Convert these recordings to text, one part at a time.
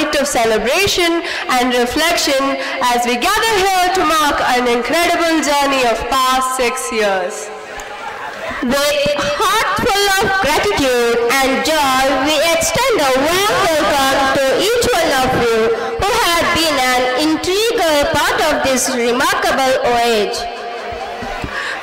night of celebration and reflection as we gather here to mark an incredible journey of past 6 years. With heart full of gratitude and joy, we extend a warm welcome to each one of you who have been an integral part of this remarkable voyage.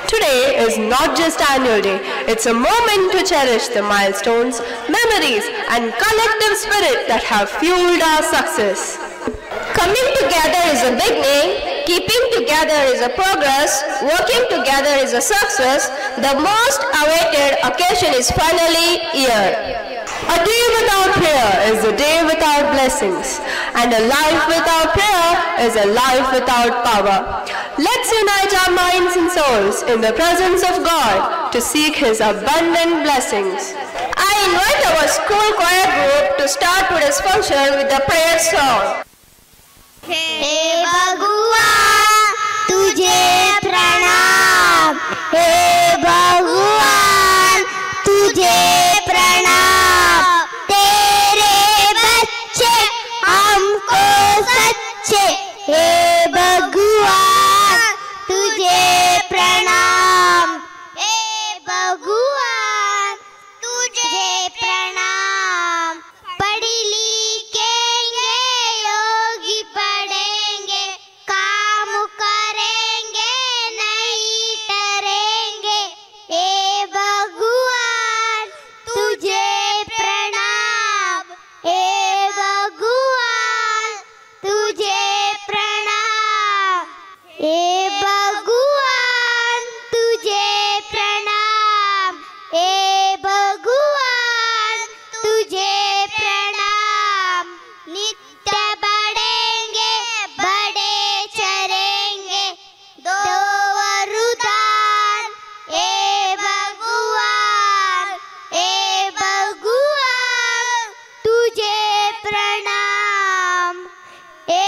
Today is not just annual day, it's a moment to cherish the milestones, memories and collective spirit that have fueled our success. Coming together is a beginning, keeping together is a progress, working together is a success. The most awaited occasion is finally here. A day without prayer is a day without blessings, and a life without prayer is a life without power. Let's unite our minds and souls in the presence of God to seek His abundant blessings. I invite our school choir group to start today's function with the prayer song. हे भगवान तुझे प्रणाम, हे भगवान तुझे प्रणाम, तेरे बच्चे हमको सच्चे, हे भगवान तुझे प्रणाम, हे भगवान तुझे प्रणाम, पढ़ी लिखेंगे योगी पढ़ेंगे, काम करेंगे नहीं डरेंगे, हे भगवान तुझे प्रणाम, हे भगवान तुझे प्रणाम, हे भगवान तुझे प्रणाम, हे भगवान तुझे प्रणाम, नित्य बढ़ेंगे बड़े चरेंगे, दो वरदान, हे भगवान, हे भगवान तुझे प्रणाम, हे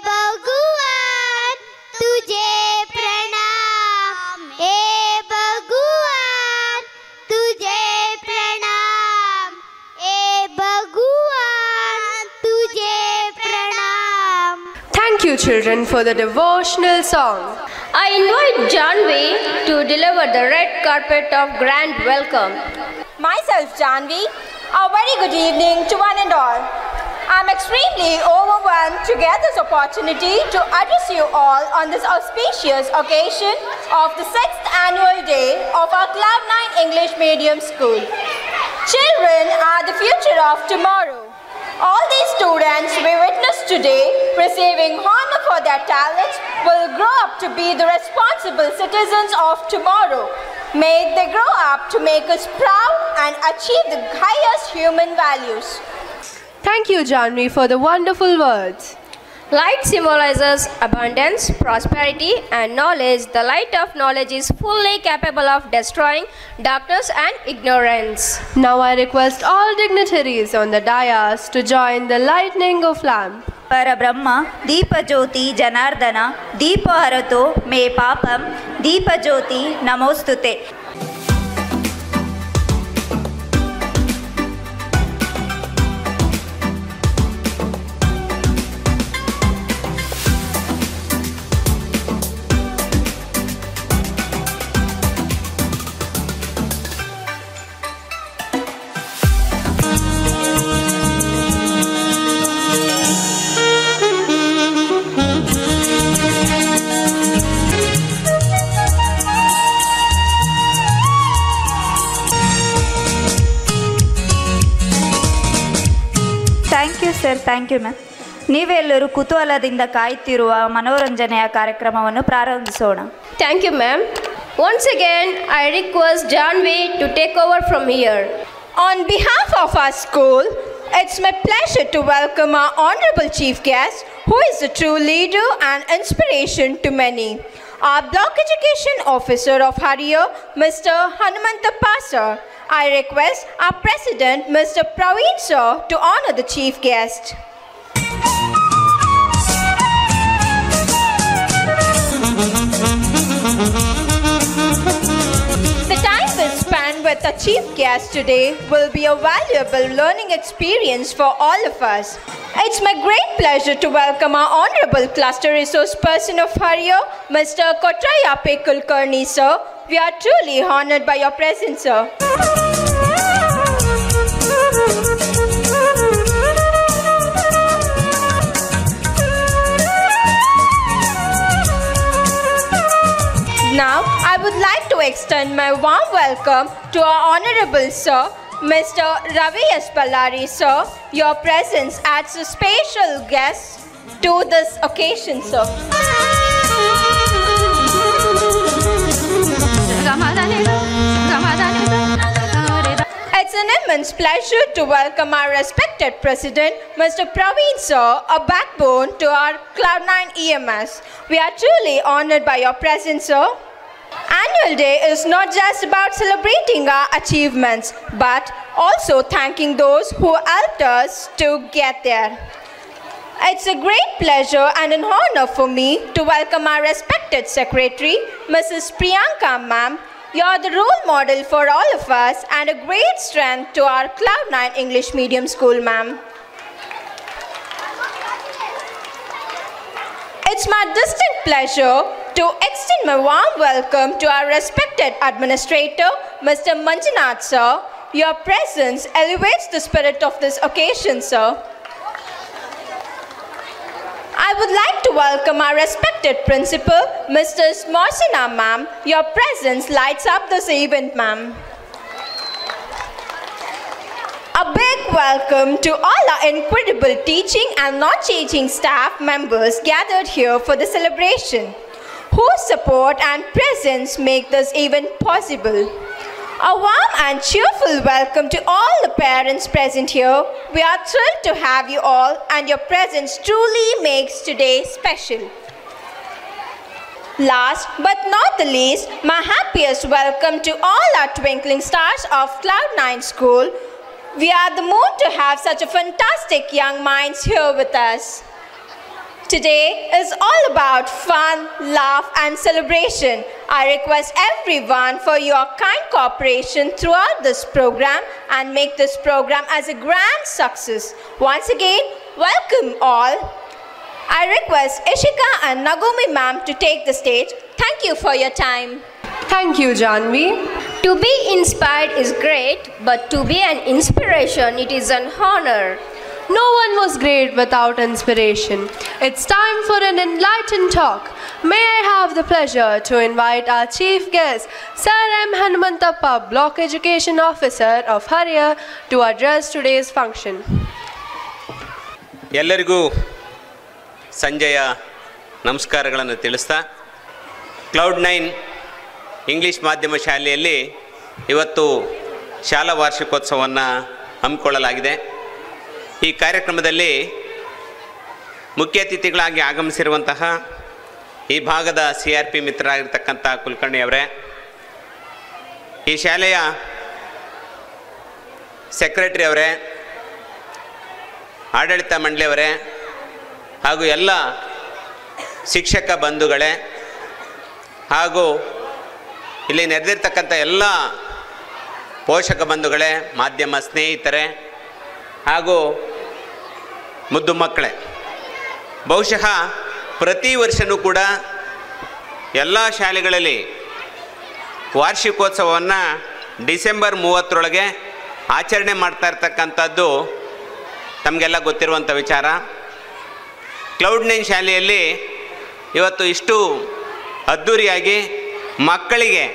भगवान तुझे प्रणाम, हे भगवान तुझे प्रणाम, हे भगवान तुझे प्रणाम. Thank you, children, for the devotional song. I invite Janvi to deliver the red carpet of grand welcome. Myself, Janvi. A very good evening to one and all. I'm extremely overwhelmed to get this opportunity to address you all on this auspicious occasion of the 6th annual day of our Cloud9 English Medium School. Children are the future of tomorrow. All these students we witness today receiving honor for their talents will grow up to be the responsible citizens of tomorrow. May they grow up to make us proud and achieve the highest human values. Thank you, Janvi, for the wonderful words. Light symbolizes abundance, prosperity, and knowledge. The light of knowledge is fully capable of destroying darkness and ignorance. Now I request all dignitaries on the dais to join the lighting of lamp. परब्रह्म दीपज्योति जनार्दन दीपहरतो मे पापम दीपज्योति नमोस्तुते. Sir, thank you ma'am. ನೀವೆಲ್ಲರೂ ಕುತೂಹಲದಿಂದ ಕಾಯುತ್ತಿರುವ ಮನೋರಂಜನೆಯ ಕಾರ್ಯಕ್ರಮವನ್ನು ಪ್ರಾರಂಭಿಸೋಣ. Thank you, ma'am. Once again, I request Janvi to take over from here. On behalf of our school, it's my pleasure to welcome our honorable chief guest, who is a true leader and inspiration to many. Our block education officer of Harrier, Mr. Hanumanta Pasar. I request our president, Mr. Praveen sir, to honor the chief guest. The time we spend with our chief guest today will be a valuable learning experience for all of us. It's my great pleasure to welcome our Honorable Cluster Resource Person of Harrier, Mr. Kotrayape Kulkarni, sir. We are truly honored by your presence, sir. Now, I would like to extend my warm welcome to our Honorable Sir, Mr. Ravi S. Ballari, sir. Your presence adds a special guest to this occasion, sir. It's an immense pleasure to welcome our respected President, Mr. Praveen, sir, a backbone to our Cloud9 EMS. We are truly honored by your presence, sir. Annual Day is not just about celebrating our achievements, but also thanking those who helped us to get there. It's a great pleasure and an honor for me to welcome our respected Secretary, Mrs. Priyanka ma'am. You're the role model for all of us and a great strength to our Cloud9 English Medium School, ma'am. It's my distinct pleasure to extend my warm welcome to our respected Administrator, Mr. Manjunath, sir. Your presence elevates the spirit of this occasion, sir. I would like to welcome our respected Principal, Mrs. Morsina, ma'am. Your presence lights up this event, ma'am. A big welcome to all our incredible teaching and non-teaching staff members gathered here for the celebration, whose support and presence make this event possible. A warm and cheerful welcome to all the parents present here. We are thrilled to have you all, and your presence truly makes today special. Last but not the least, my happiest welcome to all our twinkling stars of Cloud9 School. We are the moon to have such a fantastic young minds here with us. Today is all about fun, laugh and celebration. I request everyone for your kind cooperation throughout this program and make this program as a grand success. Once again, welcome all. I request Ishika and Nagumi ma'am to take the stage. Thank you for your time. Thank you, Janvi. To be inspired is great, but to be an inspiration, it is an honor. No one was great without inspiration. It's time for an enlightened talk. May I have the pleasure to invite our chief guest, Sir M. Hanumantappa, Block Education Officer of Harrier, to address today's function. ಎಲ್ಲರಿಗೂ ಸಂಜೆಯ ನಮಸ್ಕಾರಗಳನ್ನು ತಿಳಿಸ್ತಾ Cloud9 English ಮಾಧ್ಯಮ ಶಾಲೆಯಲ್ಲಿ ಇವತ್ತು ಶಾಲಾ ವಾರ್ಷಿಕೋತ್ಸವವನ್ನು ಹಮ್ಮಿಕೊಳ್ಳಲಾಗಿದೆ. ಈ ಕಾರ್ಯಕ್ರಮದಲ್ಲಿ ಮುಖ್ಯ ಅತಿಥಿಗಳಾಗಿ ಆಗಮಿಸಿರುವಂತಹ ಈ ಭಾಗದ CRP ಮಿತ್ರರಾಗಿರ್ತಕ್ಕಂಥ ಕುಲಕರ್ಣಿ ಅವರೇ, ಈ ಶಾಲೆಯ ಸೆಕ್ರೆಟರಿ ಅವರೇ, ಆಡಳಿತ ಮಂಡಳಿಯವರೇ ಹಾಗೂ ಎಲ್ಲ ಶಿಕ್ಷಕ ಬಂಧುಗಳೇ ಹಾಗೂ ಇಲ್ಲಿ ನೆರೆದಿರ್ತಕ್ಕಂಥ ಎಲ್ಲ ಪೋಷಕ ಬಂಧುಗಳೇ, ಮಾಧ್ಯಮ ಸ್ನೇಹಿತರೆ ಹಾಗೂ ಮುದ್ದು ಮಕ್ಕಳೇ, ಬಹುಶಃ ಪ್ರತಿ ವರ್ಷವೂ ಕೂಡ ಎಲ್ಲ ಶಾಲೆಗಳಲ್ಲಿ ವಾರ್ಷಿಕೋತ್ಸವವನ್ನು ಡಿಸೆಂಬರ್ 30ರೊಳಗೆ ಆಚರಣೆ ಮಾಡ್ತಾ ಇರ್ತಕ್ಕಂಥದ್ದು ತಮಗೆಲ್ಲ ಗೊತ್ತಿರುವಂಥ ವಿಚಾರ. Cloud9 ಶಾಲೆಯಲ್ಲಿ ಇವತ್ತು ಇಷ್ಟು ಅದ್ಧೂರಿಯಾಗಿ ಮಕ್ಕಳಿಗೆ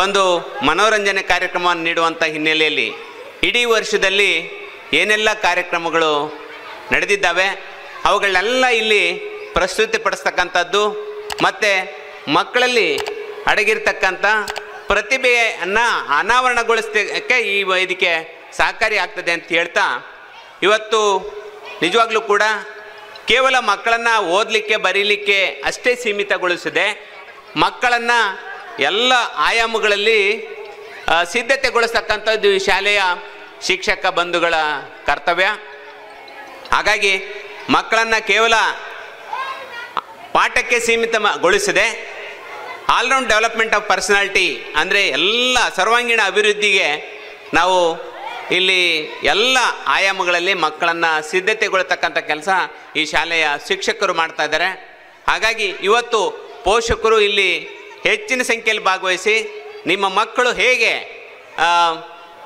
ಒಂದು ಮನೋರಂಜನೆ ಕಾರ್ಯಕ್ರಮವನ್ನು ನೀಡುವಂಥ ಹಿನ್ನೆಲೆಯಲ್ಲಿ ಇಡೀ ವರ್ಷದಲ್ಲಿ ಏನೆಲ್ಲ ಕಾರ್ಯಕ್ರಮಗಳು ನಡೆದಿದ್ದಾವೆ ಅವುಗಳನ್ನೆಲ್ಲ ಇಲ್ಲಿ ಪ್ರಸ್ತುತಿಪಡಿಸ್ತಕ್ಕಂಥದ್ದು ಮತ್ತು ಮಕ್ಕಳಲ್ಲಿ ಅಡಗಿರ್ತಕ್ಕಂಥ ಪ್ರತಿಭೆಯನ್ನು ಅನಾವರಣಗೊಳಿಸೋಕ್ಕೆ ಈ ವೇದಿಕೆ ಸಹಕಾರಿ ಆಗ್ತದೆ ಅಂತ ಹೇಳ್ತಾ, ಇವತ್ತು ನಿಜವಾಗ್ಲೂ ಕೂಡ ಕೇವಲ ಮಕ್ಕಳನ್ನು ಓದಲಿಕ್ಕೆ ಬರೀಲಿಕ್ಕೆ ಅಷ್ಟೇ ಸೀಮಿತಗೊಳಿಸದೆ ಮಕ್ಕಳನ್ನು ಎಲ್ಲ ಆಯಾಮಗಳಲ್ಲಿ ಸಿದ್ಧತೆಗೊಳಿಸ್ತಕ್ಕಂಥದ್ದು ಈ ಶಾಲೆಯ ಶಿಕ್ಷಕ ಬಂಧುಗಳ ಕರ್ತವ್ಯ. ಹಾಗಾಗಿ ಮಕ್ಕಳನ್ನು ಕೇವಲ ಪಾಠಕ್ಕೆ ಸೀಮಿತಗೊಳಿಸದೆ ಆಲ್ರೌಂಡ್ ಡೆವಲಪ್ಮೆಂಟ್ ಆಫ್ ಪರ್ಸನಾಲಿಟಿ ಅಂದರೆ ಎಲ್ಲ ಸರ್ವಾಂಗೀಣ ಅಭಿವೃದ್ಧಿಗೆ ನಾವು ಇಲ್ಲಿ ಎಲ್ಲ ಆಯಾಮಗಳಲ್ಲಿ ಮಕ್ಕಳನ್ನು ಸಿದ್ಧತೆಗೊಳ್ತಕ್ಕಂಥ ಕೆಲಸ ಈ ಶಾಲೆಯ ಶಿಕ್ಷಕರು ಮಾಡ್ತಾ ಇದ್ದಾರೆ. ಹಾಗಾಗಿ ಇವತ್ತು ಪೋಷಕರು ಇಲ್ಲಿ ಹೆಚ್ಚಿನ ಸಂಖ್ಯೆಯಲ್ಲಿ ಭಾಗವಹಿಸಿ ನಿಮ್ಮ ಮಕ್ಕಳು ಹೇಗೆ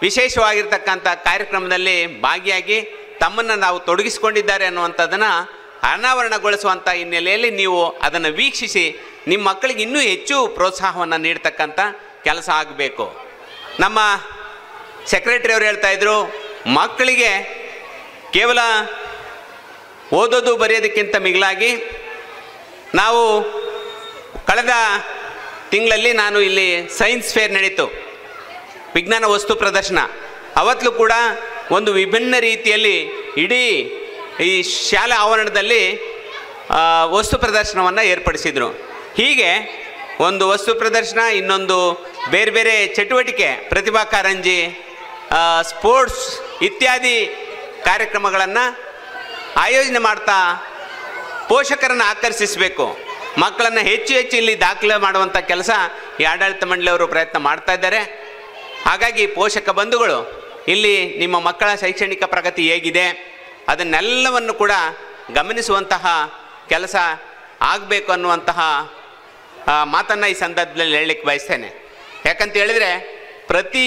ವಿಶೇಷವಾಗಿರ್ತಕ್ಕಂಥ ಕಾರ್ಯಕ್ರಮದಲ್ಲಿ ಭಾಗಿಯಾಗಿ ತಮ್ಮನ್ನು ನಾವು ತೊಡಗಿಸಿಕೊಂಡಿದ್ದಾರೆ ಅನ್ನುವಂಥದ್ದನ್ನು ಅನಾವರಣಗೊಳಿಸುವಂಥ ಹಿನ್ನೆಲೆಯಲ್ಲಿ ನೀವು ಅದನ್ನು ವೀಕ್ಷಿಸಿ ನಿಮ್ಮ ಮಕ್ಕಳಿಗೆ ಇನ್ನೂ ಹೆಚ್ಚು ಪ್ರೋತ್ಸಾಹವನ್ನು ನೀಡ್ತಕ್ಕಂಥ ಕೆಲಸ ಆಗಬೇಕು. ನಮ್ಮ ಸೆಕ್ರೆಟರಿ ಅವರು ಹೇಳ್ತಾಯಿದ್ರು, ಮಕ್ಕಳಿಗೆ ಕೇವಲ ಓದೋದು ಬರೆಯೋದಕ್ಕಿಂತ ಮಿಗಿಲಾಗಿ ನಾವು ಕಳೆದ ತಿಂಗಳಲ್ಲಿ ನಾನು ಇಲ್ಲಿ ಸೈನ್ಸ್ ಫೇರ್ ನಡೀತು, ವಿಜ್ಞಾನ ವಸ್ತು ಪ್ರದರ್ಶನ. ಅವತ್ತೂ ಕೂಡ ಒಂದು ವಿಭಿನ್ನ ರೀತಿಯಲ್ಲಿ ಇಡೀ ಈ ಶಾಲಾ ಆವರಣದಲ್ಲಿ ವಸ್ತು ಪ್ರದರ್ಶನವನ್ನು ಏರ್ಪಡಿಸಿದರು. ಹೀಗೆ ಒಂದು ವಸ್ತು ಪ್ರದರ್ಶನ, ಇನ್ನೊಂದು ಬೇರೆ ಬೇರೆ ಚಟುವಟಿಕೆ, ಪ್ರತಿಭಾ ಕಾರಂಜಿ, ಸ್ಪೋರ್ಟ್ಸ್ ಇತ್ಯಾದಿ ಕಾರ್ಯಕ್ರಮಗಳನ್ನು ಆಯೋಜನೆ ಮಾಡ್ತಾ ಪೋಷಕರನ್ನು ಆಕರ್ಷಿಸಬೇಕು. ಮಕ್ಕಳನ್ನು ಹೆಚ್ಚು ಹೆಚ್ಚು ಇಲ್ಲಿ ದಾಖಲೆ ಮಾಡುವಂಥ ಕೆಲಸ ಈ ಆಡಳಿತ ಮಂಡಳಿಯವರು ಪ್ರಯತ್ನ ಮಾಡ್ತಾ ಇದ್ದಾರೆ. ಹಾಗಾಗಿ ಪೋಷಕ ಬಂಧುಗಳು ಇಲ್ಲಿ ನಿಮ್ಮ ಮಕ್ಕಳ ಶೈಕ್ಷಣಿಕ ಪ್ರಗತಿ ಹೇಗಿದೆ ಅದನ್ನೆಲ್ಲವನ್ನು ಕೂಡ ಗಮನಿಸುವಂತಹ ಕೆಲಸ ಆಗಬೇಕು ಅನ್ನುವಂತಹ ಮಾತನ್ನು ಈ ಸಂದರ್ಭದಲ್ಲಿ ಹೇಳಲಿಕ್ಕೆ ಬಯಸ್ತೇನೆ. ಯಾಕಂತ ಹೇಳಿದರೆ ಪ್ರತಿ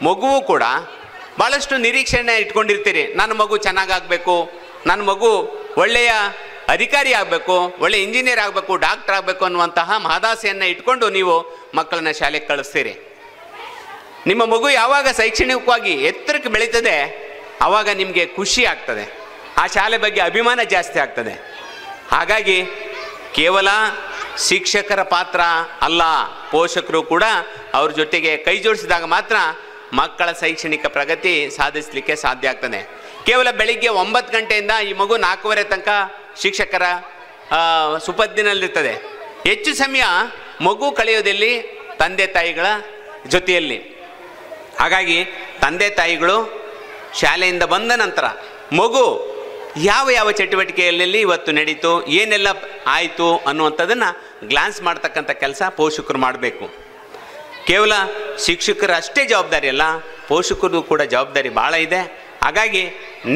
ಮಗುವೂ ಕೂಡ ಭಾಳಷ್ಟು ನಿರೀಕ್ಷೆಯನ್ನು ಇಟ್ಕೊಂಡಿರ್ತೀರಿ. ನನ್ನ ಮಗು ಚೆನ್ನಾಗಾಗಬೇಕು, ನನ್ನ ಮಗು ಒಳ್ಳೆಯ ಅಧಿಕಾರಿ ಆಗಬೇಕು, ಒಳ್ಳೆಯ ಇಂಜಿನಿಯರ್ ಆಗಬೇಕು, ಡಾಕ್ಟರ್ ಆಗಬೇಕು ಅನ್ನುವಂತಹ ಮಹದಾಸೆಯನ್ನು ಇಟ್ಕೊಂಡು ನೀವು ಮಕ್ಕಳನ್ನ ಶಾಲೆಗೆ ಕಳಿಸ್ತೀರಿ. ನಿಮ್ಮ ಮಗು ಯಾವಾಗ ಶೈಕ್ಷಣಿಕವಾಗಿ ಎತ್ತರಕ್ಕೆ ಬೆಳೀತದೆ ಆವಾಗ ನಿಮಗೆ ಖುಷಿ ಆಗ್ತದೆ, ಆ ಶಾಲೆ ಬಗ್ಗೆ ಅಭಿಮಾನ ಜಾಸ್ತಿ ಆಗ್ತದೆ. ಹಾಗಾಗಿ ಕೇವಲ ಶಿಕ್ಷಕರ ಪಾತ್ರ ಅಲ್ಲ, ಪೋಷಕರು ಕೂಡ ಅವ್ರ ಜೊತೆಗೆ ಕೈ ಜೋಡಿಸಿದಾಗ ಮಾತ್ರ ಮಕ್ಕಳ ಶೈಕ್ಷಣಿಕ ಪ್ರಗತಿ ಸಾಧಿಸಲಿಕ್ಕೆ ಸಾಧ್ಯ ಆಗ್ತದೆ. ಕೇವಲ ಬೆಳಿಗ್ಗೆ 9 ಗಂಟೆಯಿಂದ ಈ ಮಗು 4:15 ತನಕ ಶಿಕ್ಷಕರ ಸುಪತ್ತಿನಲ್ಲಿರ್ತದೆ. ಹೆಚ್ಚು ಸಮಯ ಮಗು ಕಳೆಯೋದಲ್ಲಿ ತಂದೆ ತಾಯಿಗಳ ಜೊತೆಯಲ್ಲಿ. ಹಾಗಾಗಿ ತಂದೆ ತಾಯಿಗಳು ಶಾಲೆಯಿಂದ ಬಂದ ನಂತರ ಮಗು ಯಾವ ಯಾವ ಚಟುವಟಿಕೆಯಲ್ಲಿ ಇವತ್ತು ನಡೀತು, ಏನೆಲ್ಲ ಆಯಿತು ಅನ್ನುವಂಥದ್ದನ್ನು ಗ್ಲಾನ್ಸ್ ಮಾಡ್ತಕ್ಕಂಥ ಕೆಲಸ ಪೋಷಕರು ಮಾಡಬೇಕು. ಕೇವಲ ಶಿಕ್ಷಕರ ಅಷ್ಟೇ ಜವಾಬ್ದಾರಿ ಅಲ್ಲ, ಪೋಷಕರು ಕೂಡ ಜವಾಬ್ದಾರಿ ಭಾಳ ಇದೆ. ಹಾಗಾಗಿ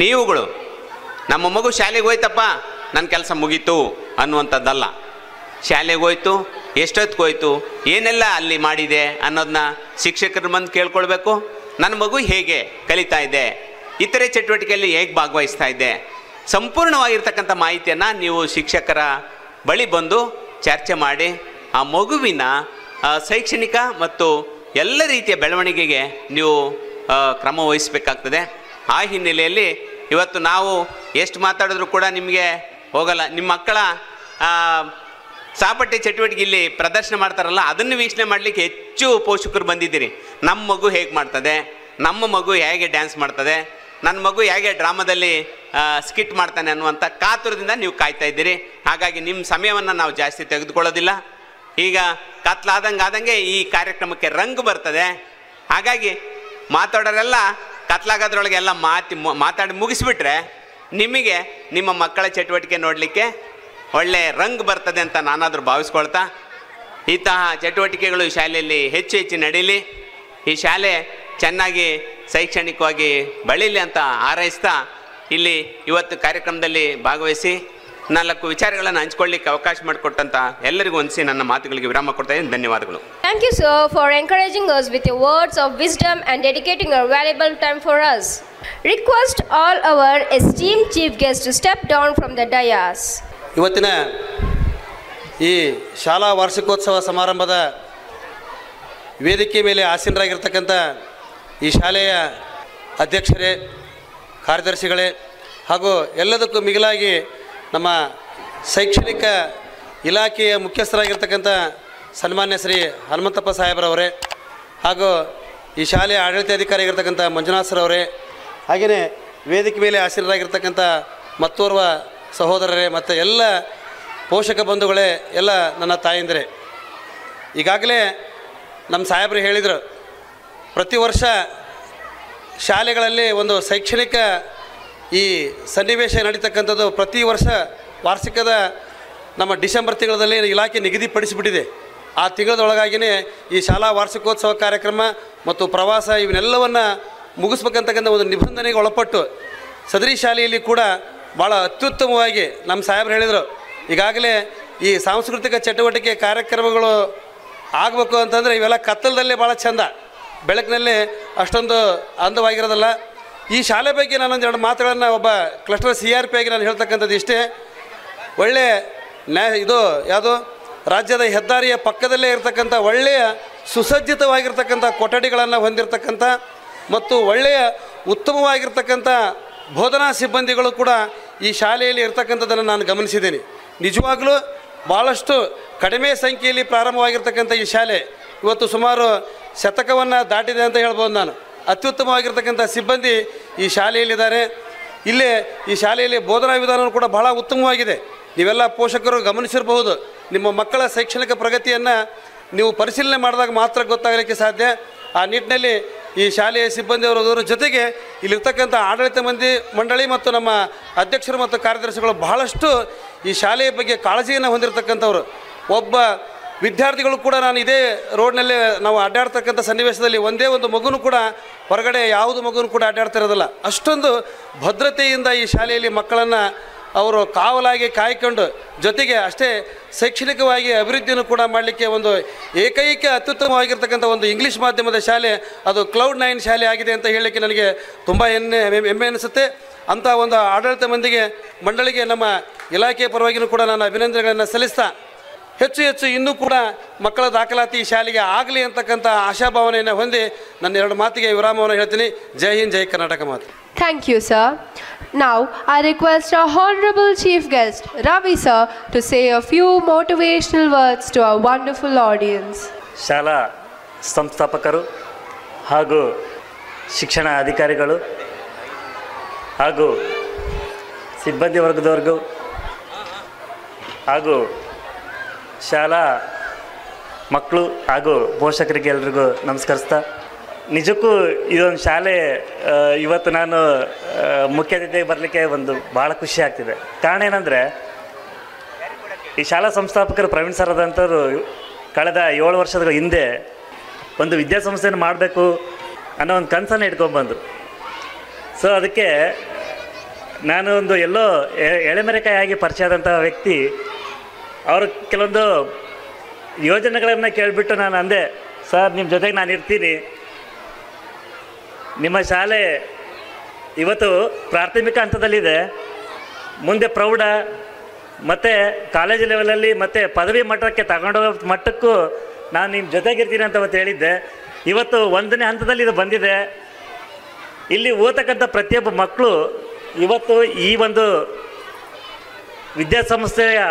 ನೀವುಗಳು ನಮ್ಮ ಮಗು ಶಾಲೆಗೆ ಹೋಯ್ತಪ್ಪ ನನ್ನ ಕೆಲಸ ಮುಗೀತು ಅನ್ನುವಂಥದ್ದಲ್ಲ. ಶಾಲೆಗೆ ಹೋಯ್ತು, ಎಷ್ಟೊತ್ತಿಗೆ ಹೋಯ್ತು, ಏನೆಲ್ಲ ಅಲ್ಲಿ ಮಾಡಿದೆ ಅನ್ನೋದನ್ನ ಶಿಕ್ಷಕರ ಬಂದು ಕೇಳ್ಕೊಳ್ಬೇಕು. ನನ್ನ ಮಗು ಹೇಗೆ ಕಲಿತಾ ಇದೆ, ಇತರೆ ಚಟುವಟಿಕೆಯಲ್ಲಿ ಹೇಗೆ ಭಾಗವಹಿಸ್ತಾ ಇದೆ, ಸಂಪೂರ್ಣವಾಗಿರ್ತಕ್ಕಂಥ ಮಾಹಿತಿಯನ್ನು ನೀವು ಶಿಕ್ಷಕರ ಬಳಿ ಬಂದು ಚರ್ಚೆ ಮಾಡಿ ಆ ಮಗುವಿನ ಶೈಕ್ಷಣಿಕ ಮತ್ತು ಎಲ್ಲ ರೀತಿಯ ಬೆಳವಣಿಗೆಗೆ ನೀವು ಕ್ರಮ ವಹಿಸಬೇಕಾಗ್ತದೆ. ಆ ಹಿನ್ನೆಲೆಯಲ್ಲಿ ಇವತ್ತು ನಾವು ಎಷ್ಟು ಮಾತಾಡಿದ್ರೂ ಕೂಡ ನಿಮಗೆ ಹೋಗಲ್ಲ. ನಿಮ್ಮ ಮಕ್ಕಳ ಸಹಪಾಠ್ಯ ಚಟುವಟಿಕೆ ಇಲ್ಲಿ ಪ್ರದರ್ಶನ ಮಾಡ್ತಾರಲ್ಲ, ಅದನ್ನು ವೀಕ್ಷಣೆ ಮಾಡಲಿಕ್ಕೆ ಹೆಚ್ಚು ಪೋಷಕರು ಬಂದಿದ್ದೀರಿ. ನಮ್ಮ ಮಗು ಹೇಗೆ ಮಾಡ್ತದೆ, ನಮ್ಮ ಮಗು ಹೇಗೆ ಡ್ಯಾನ್ಸ್ ಮಾಡ್ತದೆ, ನನ್ನ ಮಗು ಹೇಗೆ ಡ್ರಾಮಾದಲ್ಲಿ ಸ್ಕಿಟ್ ಮಾಡ್ತಾನೆ ಅನ್ನುವಂಥ ಕಾತುರದಿಂದ ನೀವು ಕಾಯ್ತಾ ಇದ್ದೀರಿ. ಹಾಗಾಗಿ ನಿಮ್ಮ ಸಮಯವನ್ನು ನಾವು ಜಾಸ್ತಿ ತೆಗೆದುಕೊಳ್ಳೋದಿಲ್ಲ. ಈಗ ಕತ್ಲಾದಂಗೆ ಈ ಕಾರ್ಯಕ್ರಮಕ್ಕೆ ರಂಗು ಬರ್ತದೆ. ಹಾಗಾಗಿ ಮಾತಾಡೋರೆಲ್ಲ ಕತ್ಲಾಗೋದ್ರೊಳಗೆ ಎಲ್ಲ ಮಾತಾಡಿ ಮುಗಿಸ್ಬಿಟ್ರೆ ನಿಮಗೆ ನಿಮ್ಮ ಮಕ್ಕಳ ಚಟುವಟಿಕೆ ನೋಡಲಿಕ್ಕೆ ಒಳ್ಳೆ ರಂಗು ಬರ್ತದೆ ಅಂತ ನಾನಾದರೂ ಭಾವಿಸ್ಕೊಳ್ತಾ, ಇಂತಹ ಚಟುವಟಿಕೆಗಳು ಈ ಶಾಲೆಯಲ್ಲಿ ಹೆಚ್ಚು ಹೆಚ್ಚು ನಡೀಲಿ, ಈ ಶಾಲೆ ಚೆನ್ನಾಗಿ ಶೈಕ್ಷಣಿಕವಾಗಿ ಬೆಳೀಲಿ ಅಂತ ಹಾರೈಸ್ತಾ ಇಲ್ಲಿ ಇವತ್ತು ಕಾರ್ಯಕ್ರಮದಲ್ಲಿ ಭಾಗವಹಿಸಿ 4 ವಿಚಾರಗಳನ್ನು ಹಂಚಿಕೊಳ್ಳಿಕ್ಕೆ ಅವಕಾಶ ಮಾಡಿಕೊಟ್ಟಂತ ಎಲ್ಲರಿಗೂ ಹೊಂದಿಸಿ ನನ್ನ ಮಾತುಗಳಿಗೆ ವಿರಾಮ ಕೊಡ್ತಾ ಇದ್ದೀನಿ. ಧನ್ಯವಾದಗಳು. Thank you, sir, for encouraging us with your words of wisdom and dedicating your valuable time for us. Request all our esteemed chief guests to step down from the dais. ಇವತ್ತಿನ ಈ ಶಾಲಾ ವಾರ್ಷಿಕೋತ್ಸವ ಸಮಾರಂಭದ ವೇದಿಕೆ ಮೇಲೆ ಆಸೀನರಾಗಿರ್ತಕ್ಕಂಥ ಈ ಶಾಲೆಯ ಅಧ್ಯಕ್ಷರೇ, ಕಾರ್ಯದರ್ಶಿಗಳೇ ಹಾಗೂ ಎಲ್ಲದಕ್ಕೂ ಮಿಗಿಲಾಗಿ ನಮ್ಮ ಶೈಕ್ಷಣಿಕ ಇಲಾಖೆಯ ಮುಖ್ಯಸ್ಥರಾಗಿರ್ತಕ್ಕಂಥ ಸನ್ಮಾನ್ಯ ಶ್ರೀ ಹನುಮಂತಪ್ಪ ಸಾಹೇಬ್ರವರೇ ಹಾಗೂ ಈ ಶಾಲೆಯ ಆಡಳಿತಾಧಿಕಾರಿಯಾಗಿರ್ತಕ್ಕಂಥ ಮಂಜುನಾಥ್ ಸರ್ ಅವರೇ, ಹಾಗೆಯೇ ವೇದಿಕೆ ಮೇಲೆ ಆಸೀನರಾಗಿರ್ತಕ್ಕಂಥ ಮತ್ತೋರ್ವ ಸಹೋದರರೇ ಮತ್ತು ಎಲ್ಲ ಪೋಷಕ ಬಂಧುಗಳೇ, ಎಲ್ಲ ನನ್ನ ತಾಯಂದಿರೇ, ಈಗಾಗಲೇ ನಮ್ಮ ಸಾಹೇಬರು ಹೇಳಿದರು, ಪ್ರತಿ ವರ್ಷ ಶಾಲೆಗಳಲ್ಲಿ ಒಂದು ಶೈಕ್ಷಣಿಕ ಈ ಸನ್ನಿವೇಶ ನಡೀತಕ್ಕಂಥದ್ದು ಪ್ರತಿ ವರ್ಷ ವಾರ್ಷಿಕದ ನಮ್ಮ ಡಿಸೆಂಬರ್ ತಿಂಗಳಲ್ಲಿ ಇಲಾಖೆ ನಿಗದಿಪಡಿಸಿಬಿಟ್ಟಿದೆ. ಆ ತಿಂಗಳದೊಳಗಾಗಿಯೇ ಈ ಶಾಲಾ ವಾರ್ಷಿಕೋತ್ಸವ ಕಾರ್ಯಕ್ರಮ ಮತ್ತು ಪ್ರವಾಸ ಇವನ್ನೆಲ್ಲವನ್ನು ಮುಗಿಸ್ಬೇಕಂತಕ್ಕಂಥ ಒಂದು ನಿಬಂಧನೆಗೆ ಒಳಪಟ್ಟು ಸದರಿ ಶಾಲೆಯಲ್ಲಿ ಕೂಡ ಭಾಳ ಅತ್ಯುತ್ತಮವಾಗಿ ನಮ್ಮ ಸಾಹೇಬರು ಹೇಳಿದರು, ಈಗಾಗಲೇ ಈ ಸಾಂಸ್ಕೃತಿಕ ಚಟುವಟಿಕೆ ಕಾರ್ಯಕ್ರಮಗಳು ಆಗಬೇಕು ಅಂತಂದರೆ ಇವೆಲ್ಲ ಕತ್ತಲದಲ್ಲೇ ಭಾಳ ಚೆಂದ, ಬೆಳಕಿನಲ್ಲಿ ಅಷ್ಟೊಂದು ಅಂದವಾಗಿರೋದಲ್ಲ. ಈ ಶಾಲೆ ಬಗ್ಗೆ ನಾನೊಂದು ಎರಡು ಮಾತುಗಳನ್ನು ಒಬ್ಬ ಕ್ಲಸ್ಟರ್ CRP ಆಗಿ ನಾನು ಹೇಳ್ತಕ್ಕಂಥದ್ದು ಇಷ್ಟೇ. ಒಳ್ಳೆ ಇದು ಯಾವುದು ರಾಜ್ಯದ ಹೆದ್ದಾರಿಯ ಪಕ್ಕದಲ್ಲೇ ಇರತಕ್ಕಂಥ ಒಳ್ಳೆಯ ಸುಸಜ್ಜಿತವಾಗಿರ್ತಕ್ಕಂಥ ಕೊಠಡಿಗಳನ್ನು ಹೊಂದಿರತಕ್ಕಂಥ ಮತ್ತು ಒಳ್ಳೆಯ ಉತ್ತಮವಾಗಿರ್ತಕ್ಕಂಥ ಬೋಧನಾ ಸಿಬ್ಬಂದಿಗಳು ಕೂಡ ಈ ಶಾಲೆಯಲ್ಲಿ ಇರ್ತಕ್ಕಂಥದ್ದನ್ನು ನಾನು ಗಮನಿಸಿದ್ದೀನಿ. ನಿಜವಾಗಲೂ ಭಾಳಷ್ಟು ಕಡಿಮೆ ಸಂಖ್ಯೆಯಲ್ಲಿ ಪ್ರಾರಂಭವಾಗಿರ್ತಕ್ಕಂಥ ಈ ಶಾಲೆ ಇವತ್ತು ಸುಮಾರು ಶತಕವನ್ನು ದಾಟಿದೆ ಅಂತ ಹೇಳ್ಬೋದು. ನಾನು ಅತ್ಯುತ್ತಮವಾಗಿರ್ತಕ್ಕಂಥ ಸಿಬ್ಬಂದಿ ಈ ಶಾಲೆಯಲ್ಲಿದ್ದಾರೆ. ಇಲ್ಲೇ ಈ ಶಾಲೆಯಲ್ಲಿ ಬೋಧನಾ ವಿಧಾನವೂ ಕೂಡ ಬಹಳ ಉತ್ತಮವಾಗಿದೆ. ನೀವೆಲ್ಲ ಪೋಷಕರು ಗಮನಿಸಿರಬಹುದು. ನಿಮ್ಮ ಮಕ್ಕಳ ಶೈಕ್ಷಣಿಕ ಪ್ರಗತಿಯನ್ನು ನೀವು ಪರಿಶೀಲನೆ ಮಾಡಿದಾಗ ಮಾತ್ರ ಗೊತ್ತಾಗಲಿಕ್ಕೆ ಸಾಧ್ಯ. ಆ ನಿಟ್ಟಿನಲ್ಲಿ ಈ ಶಾಲೆಯ ಸಿಬ್ಬಂದಿಯವರ ಜೊತೆಗೆ ಇಲ್ಲಿರ್ತಕ್ಕಂಥ ಆಡಳಿತ ಮಂಡಳಿ ಮತ್ತು ನಮ್ಮ ಅಧ್ಯಕ್ಷರು ಮತ್ತು ಕಾರ್ಯದರ್ಶಿಗಳು ಬಹಳಷ್ಟು ಈ ಶಾಲೆಯ ಬಗ್ಗೆ ಕಾಳಜಿಯನ್ನು ಹೊಂದಿರತಕ್ಕಂಥವ್ರು. ಒಬ್ಬ ವಿದ್ಯಾರ್ಥಿಗಳು ಕೂಡ ನಾನು ಇದೇ ರೋಡ್ನಲ್ಲೇ ನಾವು ಅಡ್ಡಾಡ್ತಕ್ಕಂಥ ಸನ್ನಿವೇಶದಲ್ಲಿ ಒಂದೇ ಒಂದು ಮಗುನೂ ಕೂಡ ಹೊರಗಡೆ ಯಾವುದು ಮಗುನೂ ಕೂಡ ಅಡ್ಡಾಡ್ತಿರೋದಿಲ್ಲ. ಅಷ್ಟೊಂದು ಭದ್ರತೆಯಿಂದ ಈ ಶಾಲೆಯಲ್ಲಿ ಮಕ್ಕಳನ್ನು ಅವರು ಕಾವಲಾಗಿ ಕಾಯ್ಕೊಂಡು ಜೊತೆಗೆ ಅಷ್ಟೇ ಶೈಕ್ಷಣಿಕವಾಗಿ ಅಭಿವೃದ್ಧಿಯನ್ನು ಕೂಡ ಮಾಡಲಿಕ್ಕೆ ಒಂದು ಏಕೈಕ ಅತ್ಯುತ್ತಮವಾಗಿರ್ತಕ್ಕಂಥ ಒಂದು ಇಂಗ್ಲೀಷ್ ಮಾಧ್ಯಮದ ಶಾಲೆ ಅದು Cloud 9 ಶಾಲೆ ಆಗಿದೆ ಅಂತ ಹೇಳಲಿಕ್ಕೆ ನನಗೆ ತುಂಬ ಹೆಮ್ಮೆ ಅನಿಸುತ್ತೆ. ಅಂಥ ಒಂದು ಆಡಳಿತ ಮಂಡಳಿಗೆ ನಮ್ಮ ಇಲಾಖೆಯ ಪರವಾಗಿಯೂ ಕೂಡ ನಾನು ಅಭಿನಂದನೆಗಳನ್ನು ಸಲ್ಲಿಸ್ತಾ ಹೆಚ್ಚು ಇನ್ನೂ ಕೂಡ ಮಕ್ಕಳ ದಾಖಲಾತಿ ಶಾಲೆಗೆ ಆಗಲಿ ಅಂತಕ್ಕಂಥ ಆಶಾಭಾವನೆಯನ್ನು ಹೊಂದಿ ನನ್ನ ಎರಡು ಮಾತಿಗೆ ವಿರಾಮವನ್ನು ಹೇಳ್ತೀನಿ. ಜೈ ಹಿಂದ್, ಜೈ ಕರ್ನಾಟಕ ಮಾತು. Thank you, sir. Now, I request our Honorable Chief Guest, Ravi sir, to say a few motivational words to our wonderful audience. ಶಾಲಾ ಸಂಸ್ಥಾಪಕರು ಹಾಗೂ ಶಿಕ್ಷಣ ಅಧಿಕಾರಿಗಳು ಹಾಗೂ ಸಿಬ್ಬಂದಿ ವರ್ಗದವರೆಗೂ ಹಾಗೂ ಶಾಲಾ ಮಕ್ಕಳು ಹಾಗೂ ಪೋಷಕರಿಗೆ ಎಲ್ರಿಗೂ ನಮಸ್ಕರಿಸ್ತಾ, ನಿಜಕ್ಕೂ ಇದೊಂದು ಶಾಲೆ ಇವತ್ತು ನಾನು ಮುಖ್ಯ ಅತಿಥಿಗೆ ಬರಲಿಕ್ಕೆ ಒಂದು ಭಾಳ ಖುಷಿ ಆಗ್ತಿದೆ. ಕಾರಣ ಏನಂದರೆ ಈ ಶಾಲಾ ಸಂಸ್ಥಾಪಕರು ಪ್ರವೀಣ್ ಸರ್ ಆದಂಥವ್ರು ಕಳೆದ 7 ವರ್ಷದ ಹಿಂದೆ ಒಂದು ವಿದ್ಯಾಸಂಸ್ಥೆಯನ್ನು ಮಾಡಬೇಕು ಅನ್ನೋ ಒಂದು ಕನಸನ್ನು ಇಟ್ಕೊಂಡ್ಬಂದರು. ಸೊ ಅದಕ್ಕೆ ನಾನು ಒಂದು ಎಲ್ಲೋ ಎಳೆಮೆರೆಕಾಯಾಗಿ ಪರಿಚಯ ಆದಂಥ ವ್ಯಕ್ತಿ. ಅವರು ಕೆಲವೊಂದು ಯೋಜನೆಗಳನ್ನು ಕೇಳಿಬಿಟ್ಟು ನಾನು ಅಂದೆ, ಸರ್ ನಿಮ್ಮ ಜೊತೆಗೆ ನಾನು ಇರ್ತೀನಿ, ನಿಮ್ಮ ಶಾಲೆ ಇವತ್ತು ಪ್ರಾಥಮಿಕ ಹಂತದಲ್ಲಿದೆ, ಮುಂದೆ ಪ್ರೌಢ ಮತ್ತು ಕಾಲೇಜು ಲೆವೆಲಲ್ಲಿ ಮತ್ತು ಪದವಿ ಮಟ್ಟಕ್ಕೆ ತಗೊಂಡೋಗೋ ಮಟ್ಟಕ್ಕೂ ನಾನು ನಿಮ್ಮ ಜೊತೆಗಿರ್ತೀನಿ ಅಂತ ಅವತ್ತು ಹೇಳಿದ್ದೆ. ಇವತ್ತು 1ನೇ ಹಂತದಲ್ಲಿ ಇದು ಬಂದಿದೆ. ಇಲ್ಲಿ ಓದತಕ್ಕಂಥ ಪ್ರತಿಯೊಬ್ಬ ಮಕ್ಕಳು ಇವತ್ತು ಈ ಒಂದು ವಿದ್ಯಾಸಂಸ್ಥೆಯ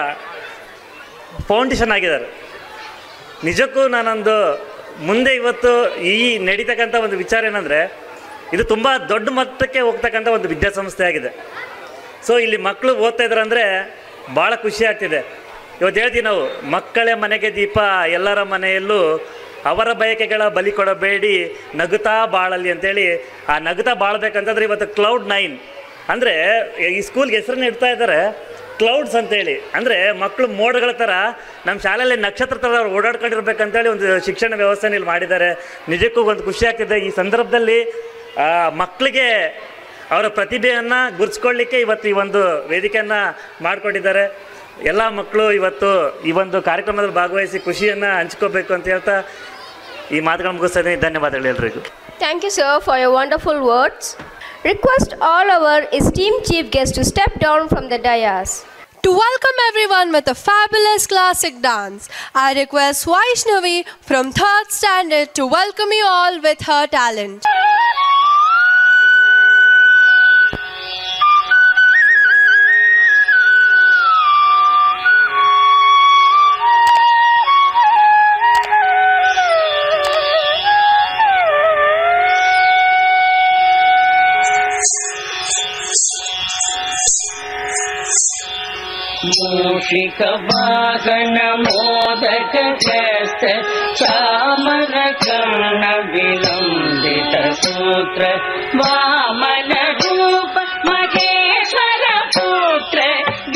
ಫೌಂಡೇಶನ್ ಆಗಿದ್ದಾರೆ. ನಿಜಕ್ಕೂ ನಾನೊಂದು ಮುಂದೆ ಇವತ್ತು ಈ ನಡೀತಕ್ಕಂಥ ಒಂದು ವಿಚಾರ ಏನಂದರೆ ಇದು ತುಂಬ ದೊಡ್ಡ ಮಟ್ಟಕ್ಕೆ ಹೋಗ್ತಕ್ಕಂಥ ಒಂದು ವಿದ್ಯಾಸಂಸ್ಥೆ ಆಗಿದೆ. ಸೊ ಇಲ್ಲಿ ಮಕ್ಕಳು ಓದ್ತಾ ಇದ್ದಾರೆ ಅಂದರೆ ಭಾಳ ಖುಷಿ ಆಗ್ತಿದೆ. ಇವತ್ತು ಹೇಳ್ತೀವಿ ನಾವು, ಮಕ್ಕಳೇ ಮನೆಗೆ ದೀಪ, ಎಲ್ಲರ ಮನೆಯಲ್ಲೂ ಅವರ ಬಯಕೆಗಳ ಬಲಿ ಕೊಡಬೇಡಿ, ನಗುತ್ತಾ ಬಾಳಲಿ ಅಂತೇಳಿ. ಆ ನಗುತ್ತಾ ಬಾಳ್ಬೇಕಂತಂದ್ರೆ ಇವತ್ತು Cloud 9 ಅಂದರೆ ಈ ಸ್ಕೂಲ್ಗೆ ಹೆಸರನ್ನ ಇಡ್ತಾ ಇದ್ದಾರೆ ಕ್ಲೌಡ್ಸ್ ಅಂತೇಳಿ. ಅಂದರೆ ಮಕ್ಕಳು ಮೋಡಗಳ ಥರ ನಮ್ಮ ಶಾಲೆಯಲ್ಲಿ ನಕ್ಷತ್ರ ಥರ ಅವ್ರು ಓಡಾಡ್ಕೊಂಡಿರ್ಬೇಕಂತೇಳಿ ಒಂದು ಶಿಕ್ಷಣ ವ್ಯವಸ್ಥೆನ ಇಲ್ಲಿ ಮಾಡಿದ್ದಾರೆ. ನಿಜಕ್ಕೂ ಒಂದು ಖುಷಿ ಆಗ್ತಿದೆ. ಈ ಸಂದರ್ಭದಲ್ಲಿ ಮಕ್ಕಳಿಗೆ ಅವರ ಪ್ರತಿಭೆಯನ್ನು ಗುರುತಿಸ್ಕೊಳ್ಳಿಕ್ಕೆ ಇವತ್ತು ಈ ಒಂದು ವೇದಿಕೆಯನ್ನು ಮಾಡಿಕೊಂಡಿದ್ದಾರೆ. ಎಲ್ಲ ಮಕ್ಕಳು ಇವತ್ತು ಈ ಒಂದು ಕಾರ್ಯಕ್ರಮದಲ್ಲಿ ಭಾಗವಹಿಸಿ ಖುಷಿಯನ್ನು ಹಂಚ್ಕೋಬೇಕು ಅಂತ ಹೇಳ್ತಾ ಈ ಮಾತುಗಳನ್ನು ಮುಗಿಸ್ತಾ ಇದ್ದೀನಿ. ಧನ್ಯವಾದಗಳು ಎಲ್ರಿಗೂ. Thank you, sir, for your wonderful words. Request all our esteemed chief guests to step down from the dais. To welcome everyone with a fabulous classic dance, I request Vaishnavi from 3rd standard to welcome you all with her talent. मूषिक वाहन मोदक हस्त चामर कर्ण विलंबित सूत्र वामन रूप महेश्वर पुत्र